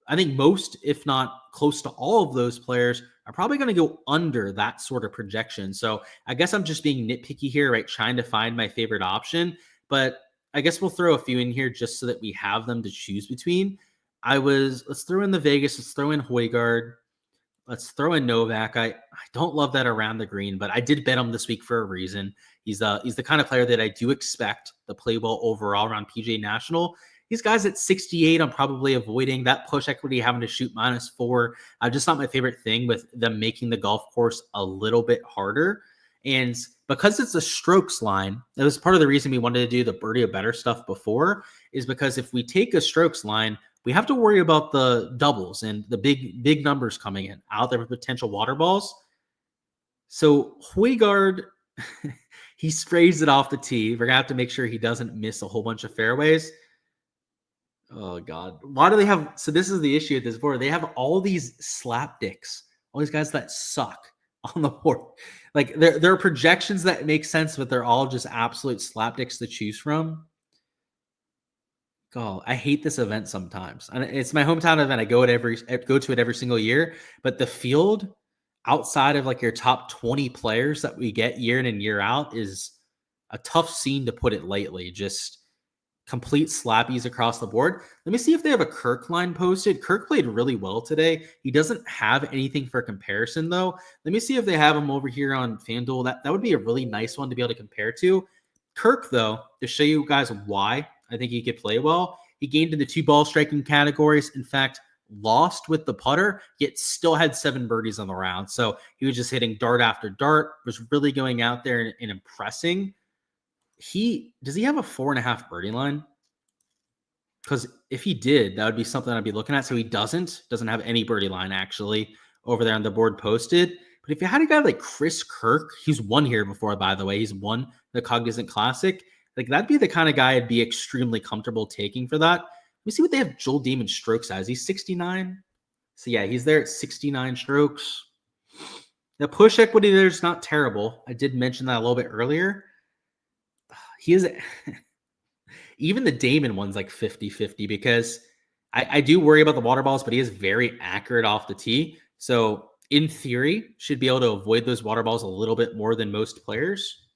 I think most, if not close to all of those players, are probably going to go under that sort of projection. So I guess I'm just being nitpicky here, right? Trying to find my favorite option. But I guess we'll throw a few in here just so that we have them to choose between. Let's throw in the Vegas. Let's throw in Højgaard. Let's throw in Novak. I don't love that around the green, but I did bet him this week for a reason. He's the kind of player that I do expect to play well overall around PGA National. these guys at 68, I'm probably avoiding that push equity, having to shoot -4. Just not my favorite thing with them making the golf course a little bit harder. And because it's a strokes line, that was part of the reason we wanted to do the birdie or better stuff before, is because if we take a strokes line, we have to worry about the doubles and the big numbers coming in out there with potential water balls. So Højgaard, he sprays it off the tee. We're gonna have to make sure he doesn't miss a whole bunch of fairways. Oh God, why do they have? So this is the issue at this board. They have all these slapdicks, all these guys that suck on the board. Like there are projections that make sense, but they're all just absolute slapdicks to choose from. God, I hate this event sometimes. And it's my hometown event. I go to it every single year. But the field outside of like your top 20 players that we get year in and year out is a tough scene to put it lightly. Just complete slappies across the board. Let me see if they have a Kirk line posted. Kirk played really well today. He doesn't have anything for comparison though. Let me see if they have him over here on Fanduel. That would be a really nice one to be able to compare to. Kirk though, to show you guys why I think he could play well, he gained in the 2 ball striking categories. In fact, lost with the putter, yet still had 7 birdies on the round. So he was just hitting dart after dart, was really going out there and impressing. Does he have a 4.5 birdie line? Because if he did, that would be something I'd be looking at. So he doesn't have any birdie line actually over there on the board posted. But if you had a guy like Chris Kirk, he's won here before, by the way. He's won the Cognizant Classic. Like that'd be the kind of guy I'd be extremely comfortable taking for that. Let me see what they have Joel Damon strokes as. He's 69. So yeah, he's there at 69 strokes. The push equity there's not terrible. I did mention that a little bit earlier. He is even the Damon one's like 50-50 because I do worry about the water balls, but he is very accurate off the tee. So in theory, should be able to avoid those water balls a little bit more than most players.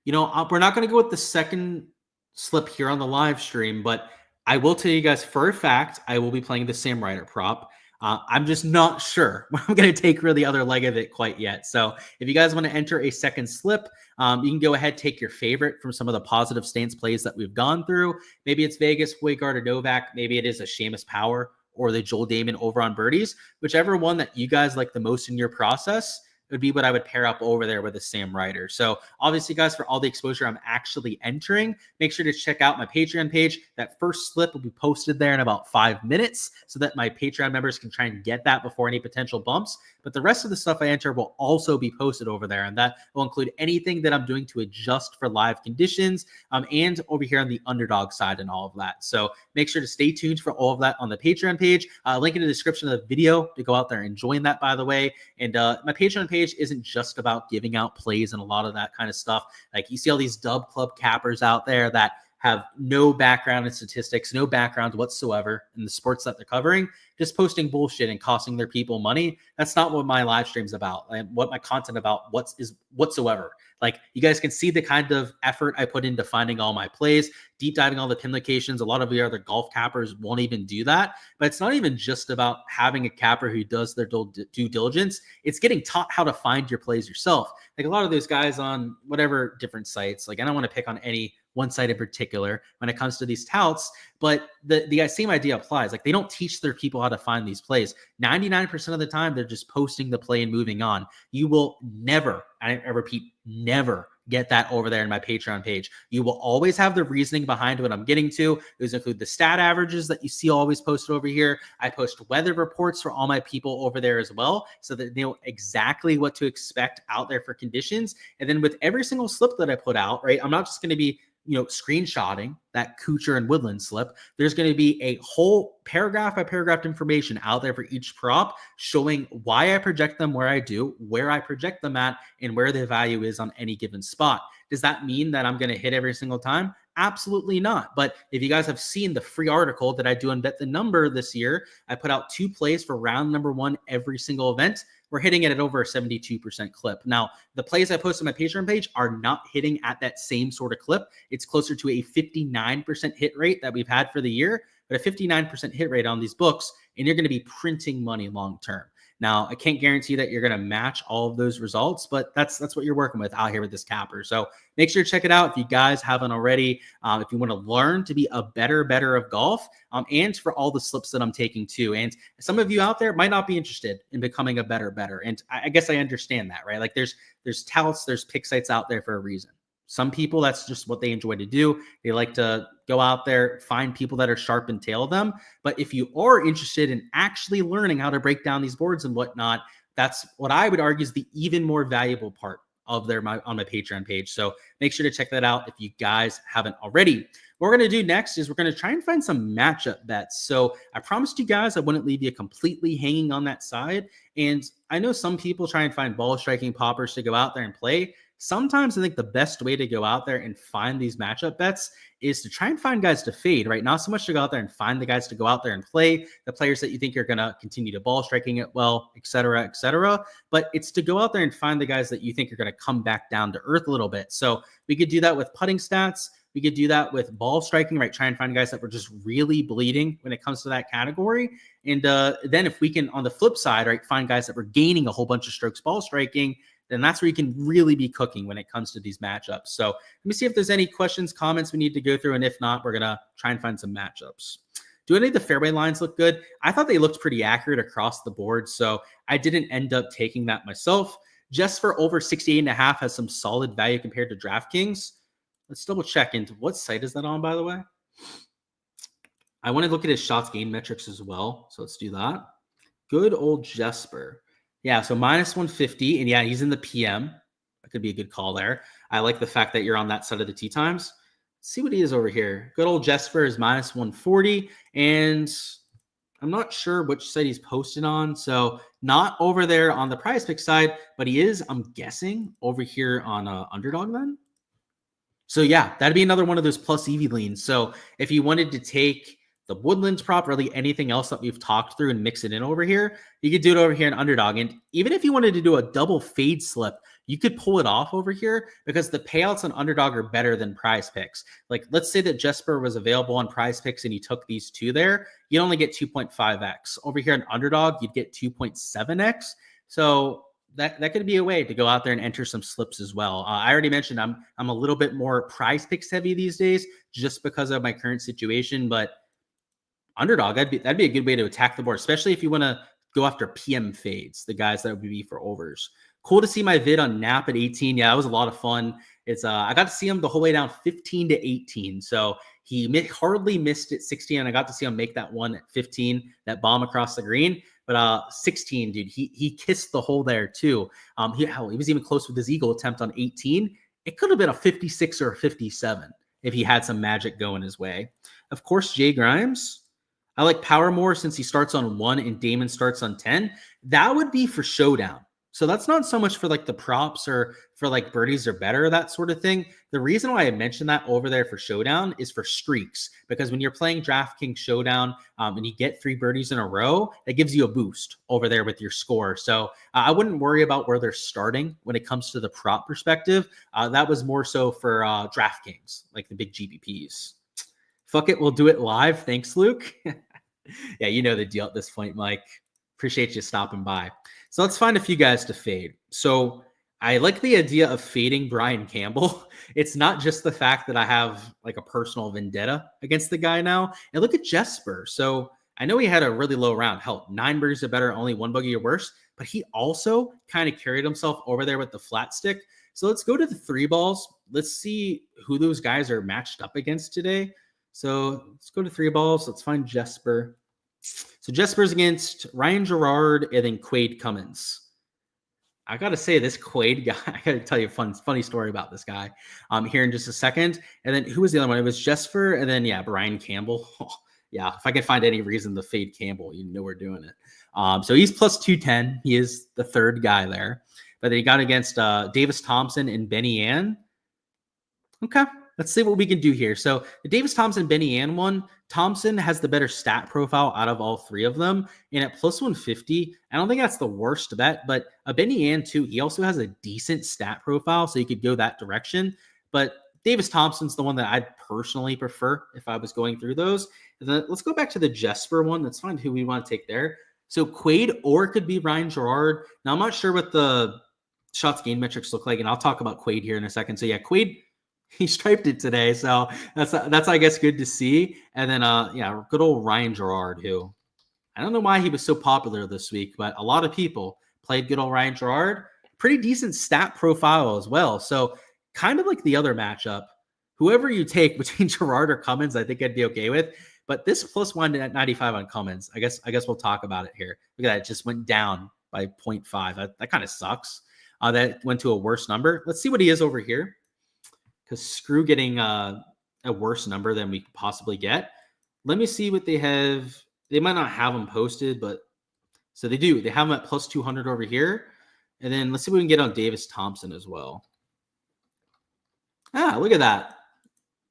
You know, we're not going to go with the second slip here on the live stream, but I will tell you guys for a fact, I will be playing the Sam Ryder prop. I'm just not sure I'm going to take really the other leg of it quite yet. So if you guys want to enter a second slip, you can go ahead, take your favorite from some of the positive stance plays that we've gone through. Maybe it's Vegas, Højgaard, or Novak. Maybe it is a Seamus Power or the Joel Damon over on birdies. Whichever one that you guys like the most in your process would be what I would pair up over there with a Sam Ryder. So obviously, guys, for all the exposure I'm actually entering, make sure to check out my Patreon page. That first slip will be posted there in about 5 minutes so that my Patreon members can try and get that before any potential bumps. But the rest of the stuff I enter will also be posted over there, and that will include anything that I'm doing to adjust for live conditions and over here on the Underdog side and all of that. So make sure to stay tuned for all of that on the Patreon page. Link in the description of the video to go out there and join that, by the way. And my Patreon page isn't just about giving out plays and a lot of that kind of stuff. Like you see all these dub club cappers out there that have no background in statistics, no background whatsoever in the sports that they're covering, just posting bullshit and costing their people money. That's not what my live stream's about and what my content about is whatsoever. Like you guys can see the kind of effort I put into finding all my plays, deep diving all the pin locations. A lot of the other golf cappers won't even do that, but it's not even just about having a capper who does their due diligence. It's getting taught how to find your plays yourself. Like a lot of those guys on whatever different sites, like I don't want to pick on any one site in particular when it comes to these touts, but the same idea applies. Like they don't teach their people how to find these plays. 99% of the time, they're just posting the play and moving on. You will never, I repeat, never get that over there in my Patreon page. You will always have the reasoning behind what I'm getting to. Those include the stat averages that you see always posted over here. I post weather reports for all my people over there as well, so that they know exactly what to expect out there for conditions. And then with every single slip that I put out, right, I'm not just going to be screenshotting that Kuchar and Woodland slip. There's going to be a whole paragraph by paragraph information out there for each prop showing why I project them where I do, where I project them at, and where the value is on any given spot. Does that mean that I'm going to hit every single time? Absolutely not. But if you guys have seen the free article that I do on Bet the Number this year, I put out 2 plays for round number 1 every single event. We're hitting it at over a 72% clip. Now, the plays I post on my Patreon page are not hitting at that same sort of clip. It's closer to a 59% hit rate that we've had for the year, but a 59% hit rate on these books, and you're going to be printing money long term. Now, I can't guarantee that you're going to match all of those results, but that's what you're working with out here with this capper. So make sure to check it out if you guys haven't already. If you want to learn to be a better of golf, and for all the slips that I'm taking too. And some of you out there might not be interested in becoming a better. And I guess I understand that, right? Like there's touts, there's pick sites out there for a reason. Some people, that's just what they enjoy to do. They like to go out there, find people that are sharp and tail them. But if you are interested in actually learning how to break down these boards and whatnot, that's what I would argue is the even more valuable part of on my Patreon page. So make sure to check that out if you guys haven't already. What we're going to do next is we're going to try and find some matchup bets. So I promised you guys I wouldn't leave you completely hanging on that side. And I know some people try and find ball striking poppers to go out there and play. Sometimes I think the best way to go out there and find these matchup bets is to try and find guys to fade, right? Not so much to go out there and find the guys to go out there and play, the players that you think are going to continue to ball striking it well, et cetera, but it's to go out there and find the guys that you think are going to come back down to earth a little bit. So we could do that with putting stats. We could do that with ball striking, right? Try and find guys that were just really bleeding when it comes to that category. And then if we can, on the flip side, right, find guys that were gaining a whole bunch of strokes ball striking, then that's where you can really be cooking when it comes to these matchups. So let me see if there's any questions, comments we need to go through. And if not, we're going to try and find some matchups. Do any of the fairway lines look good? I thought they looked pretty accurate across the board. So I didn't end up taking that myself. Just for over 68.5 has some solid value compared to Draftkings. Let's double check into what site is that on, by the way. I want to look at his shots gained metrics as well. So let's do that. Good old Jesper. Yeah, so minus 150, and yeah, he's in the PM. That could be a good call there. I like the fact that you're on that side of the tee times. Let's see what he is over here. Good old Jesper is minus 140, and I'm not sure which site he's posted on, so not over there on the prize pick side, but he is, I'm guessing, over here on Underdog then. So yeah, that'd be another one of those plus EV leans. So if you wanted to take the Woodlands prop, really anything else that we've talked through and mix it in over here, you could do it over here in Underdog. And even if you wanted to do a double fade slip, you could pull it off over here because the payouts on Underdog are better than prize picks. Like let's say that Jesper was available on prize picks and you took these two there, you'd only get 2.5x. Over here in Underdog, you'd get 2.7x. So that could be a way to go out there and enter some slips as well. I already mentioned I'm a little bit more prize picks heavy these days just because of my current situation, but Underdog, that'd be a good way to attack the board, especially if you want to go after PM fades, the guys that would be for overs. Cool to see my vid on Nap at 18. Yeah, that was a lot of fun. It's I got to see him the whole way down 15 to 18. So he hardly missed it 16, and I got to see him make that one at 15, that bomb across the green. But 16, dude, he kissed the hole there too. He was even close with his eagle attempt on 18. It could have been a 56 or a 57 if he had some magic going his way. Of course, Jay Grimes. I like Power more since he starts on 1 and Damon starts on 10. That would be for showdown. So that's not so much for like the props or for like birdies or better, that sort of thing. The reason why I mentioned that over there for showdown is for streaks, because when you're playing DraftKings showdown and you get 3 birdies in a row, that gives you a boost over there with your score. So I wouldn't worry about where they're starting when it comes to the prop perspective. That was more so for DraftKings, like the big GPPs. Fuck it, we'll do it live. Thanks, Luke. Yeah, you know the deal at this point, Mike. Appreciate you stopping by. So let's find a few guys to fade. So I like the idea of fading Brian Campbell. It's not just the fact that I have like a personal vendetta against the guy now. And look at Jesper. So I know he had a really low round. Hell, 9 birdies or better, only 1 bogey or worse. But he also kind of carried himself over there with the flat stick. So let's go to the 3 balls. Let's see who those guys are matched up against today. So let's go to 3 balls. Let's find Jesper. So Jesper's against Ryan Gerard and then Quade Cummins. I got to say, this Quade guy, I got to tell you a funny story about this guy here in just a second. And then who was the other one? It was Jesper and then, yeah, Brian Campbell. Oh, yeah, if I can find any reason to fade Campbell, you know we're doing it. So he's plus 210. He is the 3rd guy there. But then he got against Davis Thompson and Benny Ann. Okay. Let's see what we can do here. So the Davis Thompson Benny Ann one, Thompson has the better stat profile out of all 3 of them. And at plus 150, I don't think that's the worst bet, but a Benny Ann too, he also has a decent stat profile, so you could go that direction. But Davis Thompson's the one that I'd personally prefer if I was going through those. And then let's go back to the Jesper one. Let's find who we want to take there. So Quaid, or it could be Ryan Gerard. Now, I'm not sure what the shots gained metrics look like, and I'll talk about Quaid here in a second. So yeah, Quaid, he striped it today, so that's I guess good to see. And then yeah, good old Ryan Gerard, who I don't know why he was so popular this week, but a lot of people played good old Ryan Gerard. Pretty decent stat profile as well. So kind of like the other matchup, whoever you take between Gerard or Cummins, I think I'd be okay with. But this plus 195 on Cummins, I guess we'll talk about it here. Look at that, it just went down by 0.5. That kind of sucks. That went to a worse number. Let's see what he is over here, because screw getting a worse number than we could possibly get. Let me see what they have. They might not have them posted, but so they do. They have them at plus 200 over here. And then let's see what we can get on Davis Thompson as well. Ah, look at that.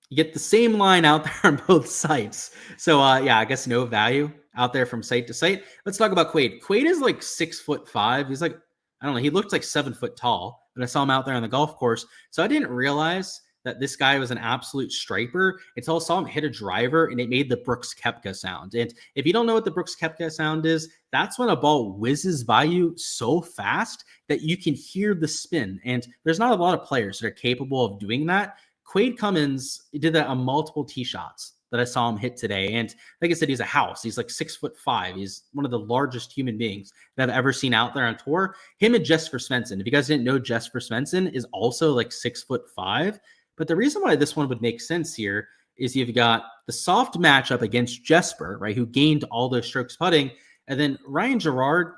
You get the same line out there on both sites. So yeah, I guess no value out there from site to site. Let's talk about Quaid. Quaid is like 6'5". He's like, I don't know, he looked like 7 foot tall when I saw him out there on the golf course. So I didn't realize that this guy was an absolute striper until I saw him hit a driver and it made the Brooks Koepka sound. And if you don't know what the Brooks Koepka sound is, that's when a ball whizzes by you so fast that you can hear the spin. And there's not a lot of players that are capable of doing that. Quaid Cummins did that on multiple tee shots that I saw him hit today. And like I said, he's a house. He's like 6'5". He's one of the largest human beings that I've ever seen out there on tour. Him and Jesper Svensson. If you guys didn't know, Jesper Svensson is also like 6'5". But the reason why this one would make sense here is you've got the soft matchup against Jesper, right, who gained all those strokes putting. And then Ryan Gerard,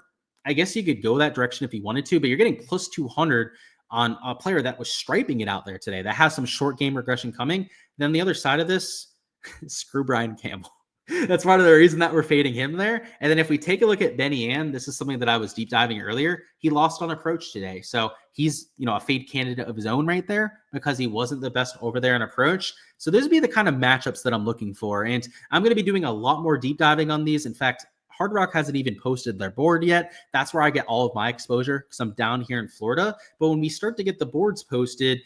I guess you could go that direction if you wanted to, but you're getting plus 200 on a player that was striping it out there today that has some short game regression coming. Then the other side of this, screw Brian Campbell. That's part of the reason that we're fading him there. And then if we take a look at Benny Ann, this is something that I was deep diving earlier. He lost on approach today. So he's, a fade candidate of his own right there because he wasn't the best over there in approach. So those would be the kind of matchups that I'm looking for. And I'm going to be doing a lot more deep diving on these. In fact, Hard Rock hasn't even posted their board yet. That's where I get all of my exposure because I'm down here in Florida. But when we start to get the boards posted,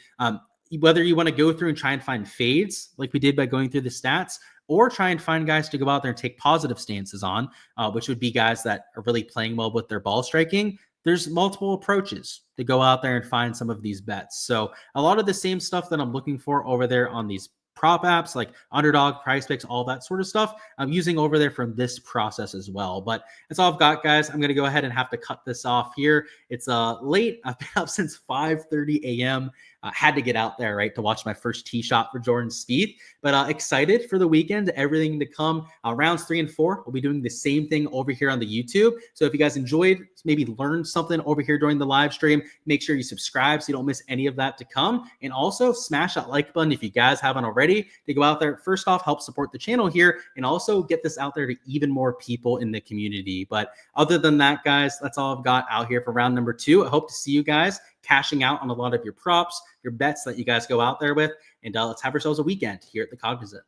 whether you want to go through and try and find fades like we did by going through the stats, or try and find guys to go out there and take positive stances on, which would be guys that are really playing well with their ball striking. There's multiple approaches to go out there and find some of these bets. So a lot of the same stuff that I'm looking for over there on these prop apps like Underdog, Prize Picks, all that sort of stuff, I'm using over there from this process as well. But that's all I've got, guys. I'm going to go ahead and have to cut this off here. It's late. I've been up since 5:30 a.m. Had to get out there, right, to watch my first tee shot for Jordan Spieth. But excited for the weekend, everything to come. Rounds 3 and 4, we'll be doing the same thing over here on the YouTube. So if you guys enjoyed, maybe learned something over here during the live stream, make sure you subscribe so you don't miss any of that to come. And also smash that like button if you guys haven't already, to go out there. First off, help support the channel here and also get this out there to even more people in the community. But other than that, guys, that's all I've got out here for round number 2. I hope to see you guys cashing out on a lot of your props, your bets that you guys go out there with. And let's have ourselves a weekend here at the Cognizant.